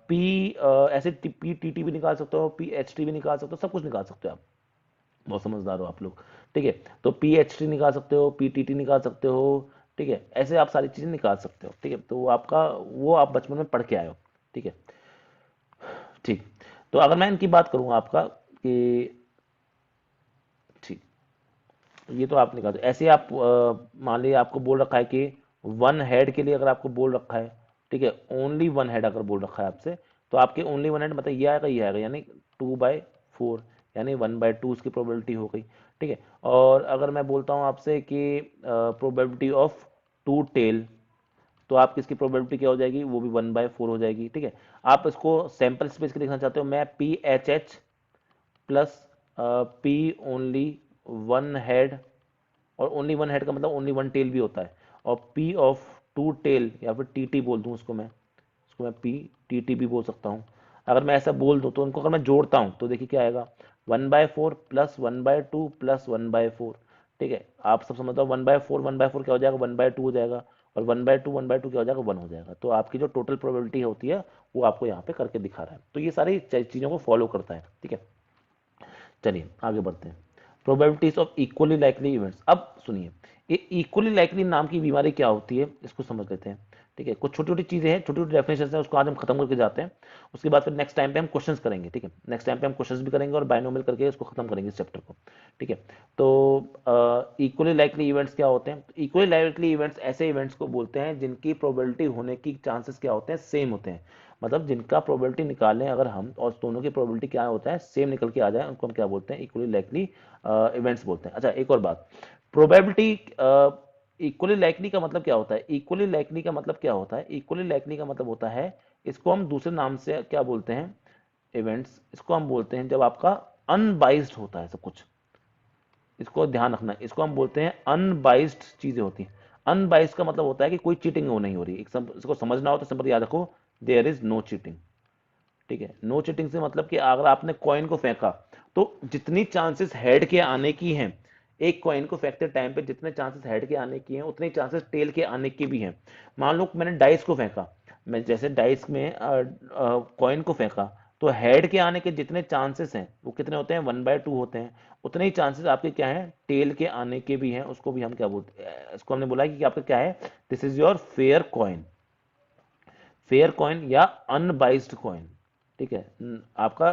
पी ऐसे पी टी टी भी निकाल सकते हो, पी एच टी भी निकाल सकते हो, सब कुछ निकाल सकते हो आप, बहुत समझदार हो आप लोग। ठीक है, तो पी एच टी निकाल सकते हो, पी टी टी निकाल सकते हो। ठीक है, ऐसे आप सारी चीजें निकाल सकते हो। ठीक है, तो आपका वो आप बचपन में पढ़ के आए हो। ठीक है, ठीक। तो अगर मैं इनकी बात करूं आपका कि ठीक, ये तो आप निकाल दो ऐसे आप मान लीजिए आपको बोल रखा है कि वन हेड के लिए अगर आपको बोल रखा है, ठीक है, ओनली वन हेड अगर बोल रखा है आपसे, तो आपके ओनली वन हेड मतलब ये आएगा यानी 2/4, यानी 1/2 उसकी प्रोबेबिलिटी हो गई। ठीक है, और अगर मैं बोलता हूँ आपसे कि प्रोबेबिलिटी ऑफ टू टेल, तो आपकी इसकी प्रोबेबिलिटी क्या हो जाएगी, वो भी 1/4 हो जाएगी। ठीक है, आप इसको सैंपल स्पेस के देखना चाहते हो, मैं P H H plus P only one head, और ओनली वन हेड का मतलब ओनली वन टेल भी होता है, और पी ऑफ टू टेल या फिर टी टी बोल दूं उसको मैं पी टी टी भी बोल सकता हूँ। अगर मैं ऐसा बोल दूं तो इनको अगर मैं जोड़ता हूँ तो देखिए क्या आएगा, 1/4 प्लस 1/2 प्लस 1/4। ठीक है, आप सब समझते हो, 1/4 क्या हो जाएगा, 1/2 हो जाएगा, और 1/2 क्या हो जाएगा, 1 हो जाएगा। तो आपकी जो टोटल प्रोबेबिलिटी होती है वो आपको यहाँ पे करके दिखा रहा है। तो ये सारी चीज़ों को फॉलो करता है। ठीक है, चलिए आगे बढ़ते हैं। Probabilities of equally likely events. अब सुनिए, ये इक्वली लाइकली नाम की बीमारी क्या होती है इसको समझ लेते हैं। ठीक है, कुछ छोटी छोटी चीजें हैं, छोटी छोटी डेफिनेशन है, उसको आज हम खत्म करके जाते हैं। उसके बाद फिर नेक्स्ट टाइम पे हम क्वेश्चंस करेंगे। ठीक है, नेक्स्ट टाइम पे हम क्वेश्चंस भी करेंगे और बायनोमियल करके इसको खत्म करेंगे इस चैप्टर को। ठीक है, तो इक्वली लाइकली इवेंट्स क्या होते हैं, इक्वली लाइकली इवेंट्स ऐसे इवेंट्स को बोलते हैं जिनकी प्रोबेबिलिटी होने की चांसेस क्या होते हैं, सेम होते हैं। मतलब जिनका प्रोबेबिलिटी निकालें अगर हम, और दोनों की प्रोबेबिलिटी क्या होता है, सेम निकल के आ जाए, उनको हम क्या बोलते हैं, इक्वली लाइकली इवेंट्स बोलते हैं। अच्छा एक और बात, प्रोबेबिलिटी इक्वली लाइकली का मतलब क्या होता है, इक्वली लाइकली का मतलब क्या होता है, इक्वली लाइकली का मतलब होता है, इसको हम दूसरे नाम से क्या बोलते हैं, इवेंट्स, इसको हम बोलते हैं जब आपका अनबाइस्ड होता है सब कुछ। इसको ध्यान रखना है, इसको हम बोलते हैं अनबाइस्ड चीजें होती हैं। अनबाइस्ड का मतलब होता है कि कोई चीटिंग वो नहीं हो रही, इसको समझना हो तो सिंपल याद रखो, देयर इज नो चीटिंग। ठीक है, नो चीटिंग से मतलब कि अगर आपने कॉइन को फेंका तो जितनी चांसेस हेड के आने की हैं, एक कॉइन को फेंकते टाइम पे जितने चांसेस हेड के आने की हैं उतने चांसेस टेल के आने के भी हैं। मान लो मैंने डाइस को फेंका, मैं जैसे डाइस में कॉइन को फेंका, तो हेड के आने के जितने चांसेस हैं वो कितने होते हैं, 1/2 होते हैं। उतने ही चांसेस आपके क्या हैं, टेल के आने के भी हैं। उसको भी हम क्या बोलते हैं, इसको हमने बोला कि आपका क्या है, this is your fair coin, fair coin या अनबाइस्ड कॉइन। ठीक है, आपका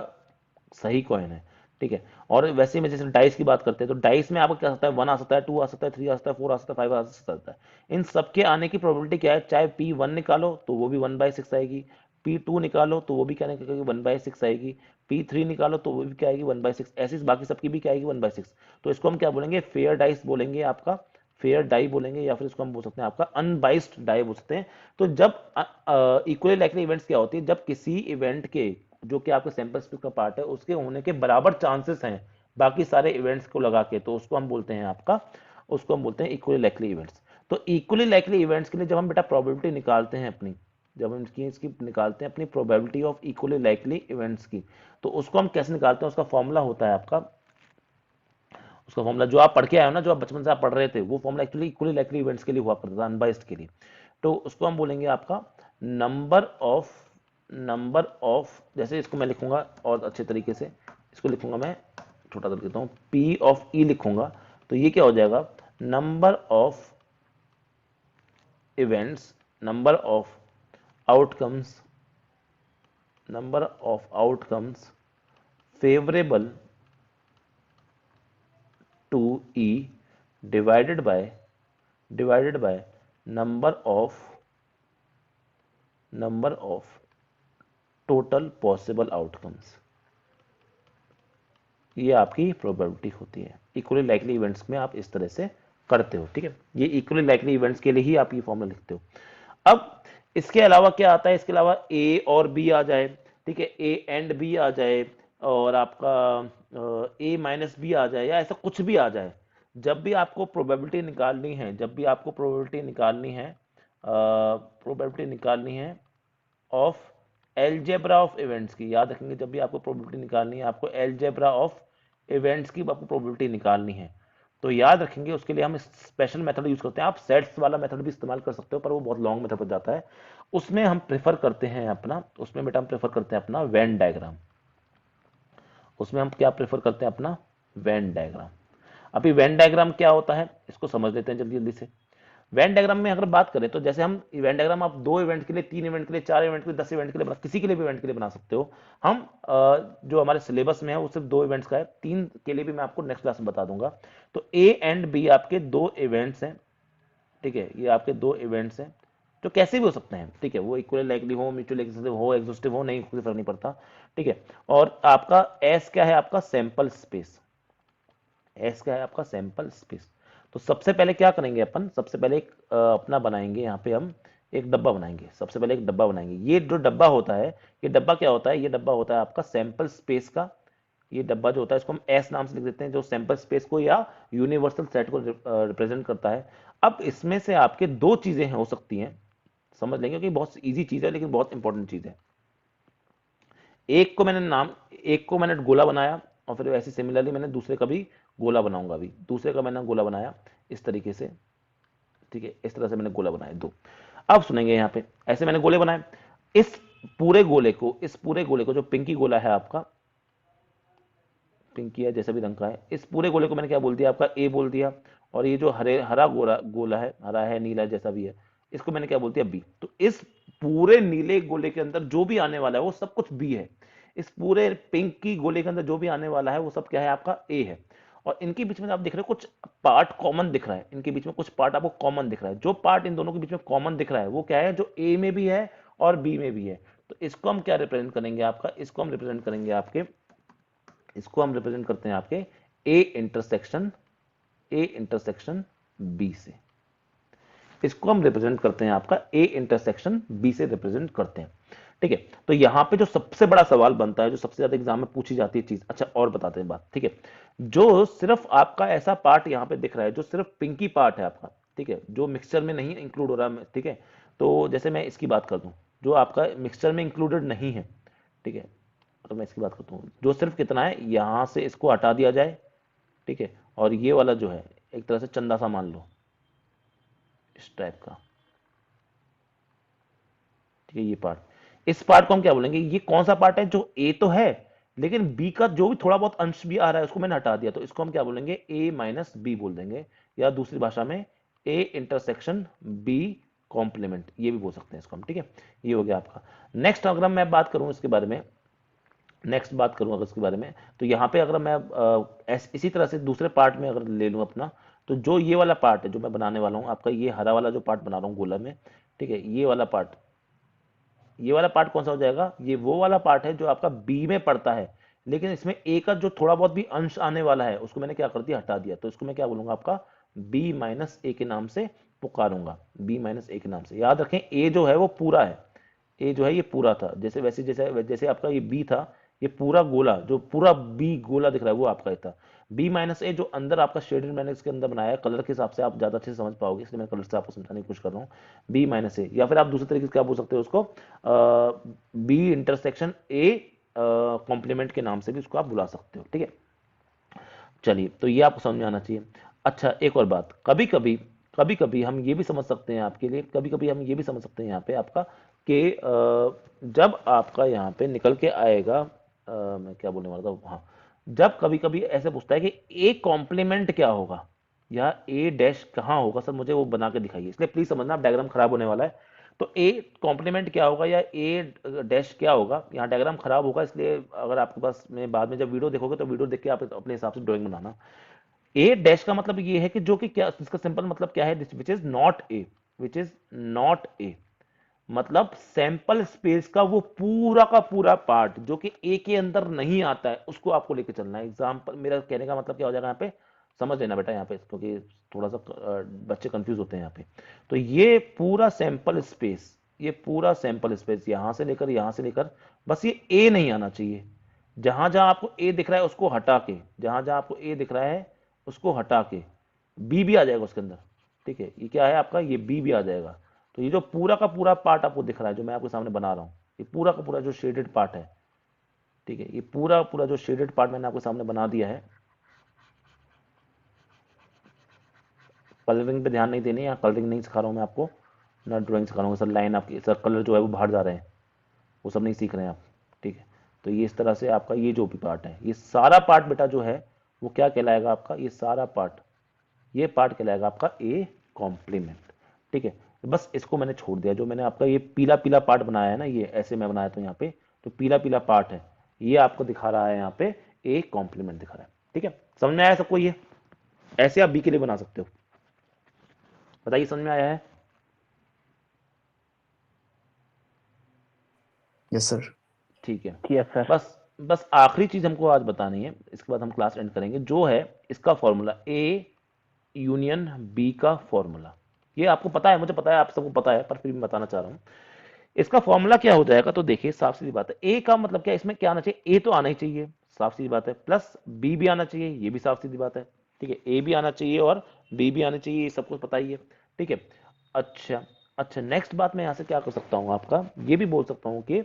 सही कॉइन है। ठीक है, और वैसे में जैसे डाइस की बात करते हैं तो डाइस में आपका क्या आ सकता है, 1 आ सकता है, 2 आ सकता है, 3 आ सकता है, 4 आ सकता है, 5 आ सकता है। इन सबके आने की प्रोबेबिलिटी क्या है, चाहे P1 निकालो तो वो भी 1/6 आएगी, P2 निकालो तो वो भी क्या निकलेगी, 1/6 आएगी, P3 निकालो तो वो भी क्या आएगी, 1/6, ऐसी बाकी सबकी भी क्या आएगी, 1/6। तो इसको हम क्या बोलेंगे, फेयर डाइस बोलेंगे, आपका फेयर डाई बोलेंगे, या फिर इसको हम बोल सकते हैं आपका अनबाइस्ड डाई बोल सकते हैं। तो जब इक्वली लाइकली इवेंट्स क्या होती है, जब किसी इवेंट के जो कि आपके सैंपल स्पेस का पार्ट है उसके होने के बराबर चांसेस हैं बाकी सारे इवेंट्स को लगा के, तो उसको हम बोलते हैं आपका, उसको हम बोलते हैं इक्वली लाइकली इवेंट्स। तो इक्वली लाइकली इवेंट्स के लिए जब हम बेटा प्रोबेबिलिटी निकालते हैं अपनी, जब हम इसकी निकालते हैं अपनी probability of equally likely events की, तो उसको हम कैसे निकालते हैं, उसका फॉर्मूला होता है आपका, उसका फॉर्मूला जो आप पढ़ के आए हो ना, जो आप बचपन से आप पढ़ रहे थे, वो formula actually equally likely events के लिए हुआ करता था, अनबाइस्ड के लिए। तो उसको हम बोलेंगे आपका नंबर ऑफ, जैसे इसको मैं लिखूंगा और अच्छे तरीके से इसको लिखूंगा, मैं छोटा कर देता हूँ, पी ऑफ ई लिखूंगा, तो ये क्या हो जाएगा, number of events, number of outcomes, number of outcomes favourable to E divided by number of total possible outcomes. ये आपकी प्रोबेबिलिटी होती है। इक्वली लाइकली इवेंट्स में आप इस तरह से करते हो। ठीक है, ये इक्वली लाइकली इवेंट्स के लिए ही आप ये फॉर्मूला लिखते हो। अब इसके अलावा क्या आता है, इसके अलावा ए और बी आ जाए, ठीक है, ए एंड बी आ जाए, और आपका ए माइनस बी आ जाए, या ऐसा कुछ भी आ जाए। जब भी आपको प्रोबेबिलिटी निकालनी है, जब भी आपको प्रोबेबिलिटी निकालनी है, प्रोबेबिलिटी निकालनी है ऑफ एलजेब्रा ऑफ इवेंट्स की, याद रखेंगे जब भी आपको प्रोबेबिलिटी निकालनी है, आपको एलजेब्रा ऑफ इवेंट्स की आपको प्रोबेबिलिटी निकालनी है, तो याद रखेंगे उसके लिए हम स्पेशल मेथड यूज करते हैं। आप सेट्स वाला मेथड भी इस्तेमाल कर सकते हो, पर वो बहुत लॉन्ग मेथड पर जाता है। उसमें हम प्रेफर करते हैं अपना, उसमें बेटा हम प्रेफर करते हैं अपना वेन डायग्राम। उसमें हम क्या प्रेफर करते हैं, अपना वेन डायग्राम। अभी वेन डायग्राम क्या होता है इसको समझ लेते हैं जल्दी जल्दी से। वेन डायग्राम में अगर बात करें तो जैसे हम इवेंट डायग्राम आप 2 इवेंट के लिए, 3 इवेंट के लिए, 4 इवेंट के लिए, 10 इवेंट के लिए किसी के लिए भी इवेंट के लिए बना सकते हो। हम जो हमारे सिलेबस में है वो सिर्फ 2 इवेंट्स का है, 3 के लिए भी मैं आपको नेक्स्ट क्लास में बता दूंगा। तो ए एंड बी आपके 2 इवेंट्स हैं, ठीक है, ये आपके 2 इवेंट्स हैं जो कैसे भी हो सकते हैं, ठीक है, वो इक्वल लाइकली हो, म्यूचुअल एक्सक्लूसिव हो, एग्जॉस्टिव हो, नहीं कोई फर्क नहीं पड़ता, ठीक है। और आपका एस क्या है, आपका सैंपल स्पेस। एस क्या है, आपका सैंपल स्पेस। तो सबसे पहले क्या करेंगे अपन, सबसे पहले एक अपना बनाएंगे, यहाँ पे हम एक डब्बा बनाएंगे। सबसे पहले एक डब्बा बनाएंगे। ये जो डब्बा होता है, ये डब्बा क्या होता है, ये डब्बा होता है आपका सैंपल स्पेस का। ये डब्बा जो होता है इसको हम एस नाम से लिख देते हैं, जो सैंपल स्पेस को या यूनिवर्सल सेट को रिप्रेजेंट करता है। अब इसमें से आपके 2 चीजें हो सकती हैं, समझ लेंगे, क्योंकि बहुत इजी चीज है लेकिन बहुत इंपॉर्टेंट चीज है। एक को मैंने गोला बनाया, और फिर ऐसे सिमिलरली मैंने दूसरे का भी गोला बनाऊंगा। अभी दूसरे का मैंने गोला बनाया इस तरीके से, ठीक है, इस तरह से मैंने गोला बनाए 2। अब सुनेंगे यहाँ पे, ऐसे मैंने गोले बनाए। इस पूरे गोले को जो पिंकी गोला है आपका, पिंकी है जैसा भी रंग का है, इस पूरे गोले को मैंने क्या बोल दिया, आपका ए बोल दिया। और ये जो हरा गोला गोला है, हरा है, नीला है, जैसा भी है, इसको मैंने क्या बोल दिया, बी। तो इस पूरे नीले गोले के अंदर जो भी आने वाला है वो सब कुछ बी है। इस पूरे पिंक की गोले के अंदर जो भी आने वाला है वो सब क्या है, आपका ए है। और इनके बीच में आप देख रहे हो कुछ पार्ट कॉमन दिख रहा है, इनके बीच में कुछ पार्ट आपको कॉमन दिख रहा है। जो पार्ट इन दोनों के बीच में कॉमन दिख रहा है वो क्या है, जो ए में भी है और बी में भी है। तो इसको हम क्या रिप्रेजेंट करेंगे, आपका इसको हम रिप्रेजेंट करेंगे आपके, इसको हम रिप्रेजेंट करते हैं आपके ए इंटरसेक्शन बी से। इसको हम रिप्रेजेंट करते हैं आपका ए इंटरसेक्शन बी से रिप्रेजेंट करते हैं, ठीक है। तो यहां पे जो सबसे बड़ा सवाल बनता है, जो सबसे ज्यादा एग्जाम में पूछी जाती है चीज, अच्छा और बताते हैं बात, ठीक है। जो सिर्फ आपका ऐसा पार्ट यहां पे दिख रहा है जो सिर्फ पिंकी पार्ट है आपका, ठीक है, जो मिक्सचर में नहीं इंक्लूड हो रहा, ठीक है। तो जैसे मैं इसकी बात कर दूं, जो आपका मिक्सचर में इंक्लूडेड नहीं है, ठीक है, तो मैं इसकी बात करता हूँ, जो सिर्फ कितना है, यहां से इसको हटा दिया जाए, ठीक है। और ये वाला जो है एक तरह से चंदा सा मान लो, इस टाइप का, ठीक है, ये पार्ट, इस पार्ट को हम क्या बोलेंगे, ये कौन सा पार्ट है, जो ए तो है लेकिन बी का जो भी थोड़ा बहुत अंश भी आ रहा है उसको मैंने हटा दिया, तो इसको हम क्या बोलेंगे, ए माइनस बी बोल देंगे, या दूसरी भाषा में ए इंटरसेक्शन बी कॉम्प्लीमेंट, ये भी बोल सकते हैं इसको हम, ठीक है। ये हो गया आपका। नेक्स्ट अगर मैं बात करूं इसके बारे में, नेक्स्ट बात करूं अगर इसके बारे में, तो यहाँ पे अगर मैं इसी तरह से दूसरे पार्ट में अगर ले लूं अपना, तो जो ये वाला पार्ट है जो मैं बनाने वाला हूँ आपका, ये हरा वाला जो पार्ट बना रहा हूँ गोला में, ठीक है, ये वाला पार्ट, ये वाला पार्ट कौन सा हो जाएगा, ये वो वाला पार्ट है जो आपका बी में पड़ता है, लेकिन इसमें ए का जो थोड़ा बहुत भी अंश आने वाला है उसको मैंने क्या कर दिया, हटा दिया। तो इसको मैं क्या बोलूंगा, आपका बी माइनस ए के नाम से पुकारूंगा, बी माइनस ए के नाम से। याद रखें ए जो है वो पूरा है, ए जो है ये पूरा था, जैसे वैसे जैसे जैसे आपका ये बी था, ये पूरा गोला जो पूरा बी गोला दिख रहा है वो आपका ही था। बी माइनस ए जो अंदर आपका शेडेड मैंने इसके अंदर बनाया है, कलर के हिसाब से आप ज्यादा अच्छे से समझ पाओगे, इसलिए मैं कलर से आपको समझाने की कोशिश कर रहा हूँ। बी माइनस ए, या फिर आप दूसरे तरीके से क्या बोल सकते हो उसको, बी इंटरसेक्शन ए कॉम्प्लीमेंट के नाम से भी उसको आप बुला सकते हो, ठीक है। चलिए, तो ये आपको समझ में आना चाहिए। अच्छा, एक और बात, कभी कभी हम ये भी समझ सकते हैं आपके लिए, कभी कभी हम ये भी समझ सकते हैं यहाँ पे आपका कि जब आपका यहाँ पे निकल के आएगा, मैं क्या बोलने वाला था, हाँ, जब कभी कभी ऐसे पूछता है कि ए कॉम्प्लीमेंट क्या होगा या ए डैश कहाँ होगा, सर मुझे वो बना के दिखाइए, इसलिए प्लीज समझना, आप डायग्राम खराब होने वाला है। तो ए कॉम्प्लीमेंट क्या होगा या ए डैश क्या होगा, यहाँ डायग्राम खराब होगा, इसलिए अगर आपके पास में बाद में जब वीडियो देखोगे तो वीडियो देख के आप अपने हिसाब से ड्राइंग बनाना। ए डैश का मतलब ये है कि जो कि क्या, इसका सिंपल मतलब क्या है, which is not a, which is not a, मतलब सैंपल स्पेस का वो पूरा का पूरा पार्ट जो कि ए के अंदर नहीं आता है उसको आपको लेके चलना है। एग्जाम्पल, मेरा कहने का मतलब क्या हो जाएगा यहाँ पे, समझ लेना बेटा यहाँ पे, क्योंकि थोड़ा सा बच्चे कंफ्यूज होते हैं यहाँ पे। तो ये पूरा सैंपल स्पेस, ये पूरा सैंपल स्पेस यहाँ से लेकर यहाँ से लेकर, बस ये ए नहीं आना चाहिए। जहां जहां आपको ए दिख रहा है उसको हटा के, जहां जहां आपको ए दिख रहा है उसको हटा के बी भी आ जाएगा उसके अंदर। ठीक है, ये क्या है आपका, ये बी भी आ जाएगा। तो ये जो पूरा का पूरा पार्ट आपको दिख रहा है जो मैं आपके सामने बना रहा हूँ, ये पूरा का पूरा जो शेडेड पार्ट है, ठीक है, ये पूरा पूरा जो शेडेड पार्ट मैंने आपके सामने बना दिया है। कलरिंग पे ध्यान नहीं देनी, यहाँ कलरिंग नहीं सिखा रहा हूँ मैं आपको, ना ड्राइंग सिखा रहा हूँ सर। लाइन आपकी सर, कलर जो है वो बाहर जा रहे हैं, वो सब नहीं सीख रहे हैं आप। ठीक है, तो ये इस तरह से आपका ये जो भी पार्ट है, ये सारा पार्ट बेटा जो है वो क्या कहलाएगा आपका, ये सारा पार्ट, ये पार्ट कहलाएगा आपका ए कॉम्प्लीमेंट। ठीक है, तो बस इसको मैंने छोड़ दिया। जो मैंने आपका ये पीला पीला पार्ट बनाया है ना, ये ऐसे मैं बनाया था यहाँ पे, तो पीला पीला पार्ट है, ये आपको दिखा रहा है यहाँ पे ए कॉम्प्लीमेंट दिखा रहा है। ठीक है, समझ में आया सबको? ये ऐसे आप बी के लिए बना सकते हो। बताइए, समझ में आया है? Yes sir. ठीक है, यस सर। बस बस आखिरी चीज हमको आज बतानी है, इसके बाद हम क्लास एंड करेंगे, जो है इसका फॉर्मूला ए यूनियन बी का फॉर्मूला। ये आपको पता है, मुझे पता है, आप सबको पता है, पर फिर भी बताना चाह रहा हूँ। इसका फॉर्मूला क्या हो जाएगा, तो देखिए साफ सीधी बात है, ए का मतलब क्या है, इसमें क्या आना चाहिए, ए तो आना ही चाहिए, साफ सीधी बात है, प्लस बी भी आना चाहिए, ये भी साफ सीधी बात है। ठीक है, ए भी आना चाहिए और बी भी आना चाहिए, ये सब कुछ पता ही है। ठीक है, अच्छा अच्छा, नेक्स्ट बात मैं यहाँ से क्या कर सकता हूँ आपका, ये भी बोल सकता हूँ कि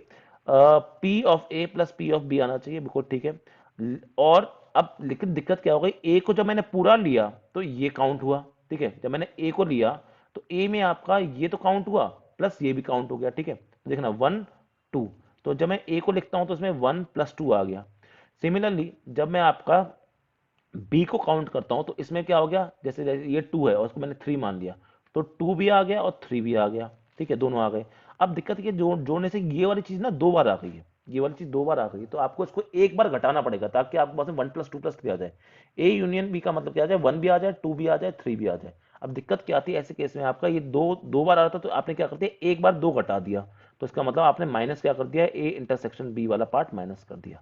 P of A plus P of B आना चाहिए, बिल्कुल ठीक है। और अब लेकिन दिक्कत क्या हो गई, ए को जब मैंने पूरा लिया तो ये काउंट हुआ। ठीक है, जब मैंने ए को लिया तो ए में आपका ये तो काउंट हुआ, प्लस ये भी काउंट हो गया। ठीक है, तो देखना 1 2, तो जब मैं ए को लिखता हूं तो इसमें 1 + 2 आ गया। सिमिलरली जब मैं आपका बी को काउंट करता हूं तो इसमें क्या हो गया, जैसे जैसे ये 2 है और उसको मैंने 3 मान लिया, तो 2 भी आ गया और 3 भी आ गया। ठीक है, दोनों आ गए। अब दिक्कत ये जोड़ने से ये वाली चीज ना 2 बार आ गई है, ये वाली चीज 2 बार आ गई है, तो आपको इसको एक बार घटाना पड़ेगा ताकि आपके पास में 1 + 2 + 3 आ जाए। ए यूनियन बी का मतलब क्या आ जाए, 1 भी आ जाए, 2 भी आ जाए, 3 भी आ जाए। अब दिक्कत क्या आती है ऐसे केस में, आपका ये दो बार आ रहा था, तो आपने क्या कर दिया, एक बार 2 घटा दिया, तो इसका मतलब आपने माइनस क्या कर दिया, ए इंटरसेक्शन बी वाला पार्ट माइनस कर दिया।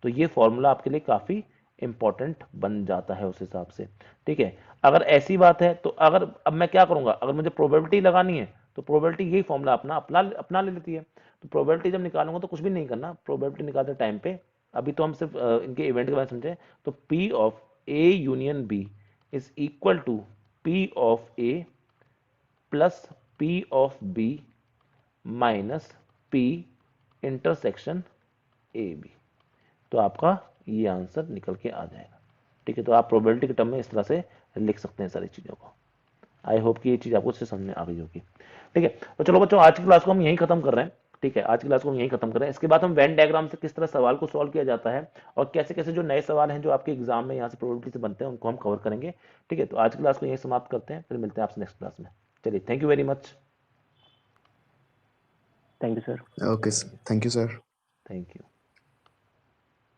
तो ये फॉर्मूला आपके लिए काफी इंपॉर्टेंट बन जाता है उस हिसाब से। ठीक है, अगर ऐसी बात है तो अगर अब मैं क्या करूंगा, अगर मुझे प्रोबेबिलिटी लगानी है तो प्रोबेबिलिटी यही फॉर्मूला अपना अपना अपना ले लेती है। तो प्रोबेबिलिटी जब निकालूंगा तो कुछ भी नहीं करना, प्रोबेबिलिटी निकालते टाइम पे, अभी तो हम सिर्फ इनके इवेंट के बारे में समझे, तो P of A union B is equal to P of A plus P of B minus P intersection A B. तो आपका ये आंसर निकल के आ जाएगा। ठीक है, तो आप प्रोबेबिलिटी के टर्म में इस तरह से लिख सकते हैं सारी चीज़ों को। आई होप कि ये चीज़ आपको उससे समझ में आ गई होगी। ठीक है, तो चलो बच्चों, आज की क्लास को हम यहीं खत्म कर रहे हैं। ठीक है, आज की क्लास को हम यहीं खत्म कर रहे हैं। इसके बाद हम वेन डायग्राम से किस तरह सवाल को सॉल्व किया जाता है और कैसे कैसे जो नए सवाल हैं जो आपके एग्जाम में यहाँ से प्रोबेबिलिटी से बनते हैं उनको हम कवर करेंगे। ठीक है, तो आज की क्लास को यहीं समाप्त करते हैं, फिर मिलते हैं आपसे नेक्स्ट क्लास में। चलिए, thank you very much. Thank you sir. Okay sir, thank you sir. Thank you.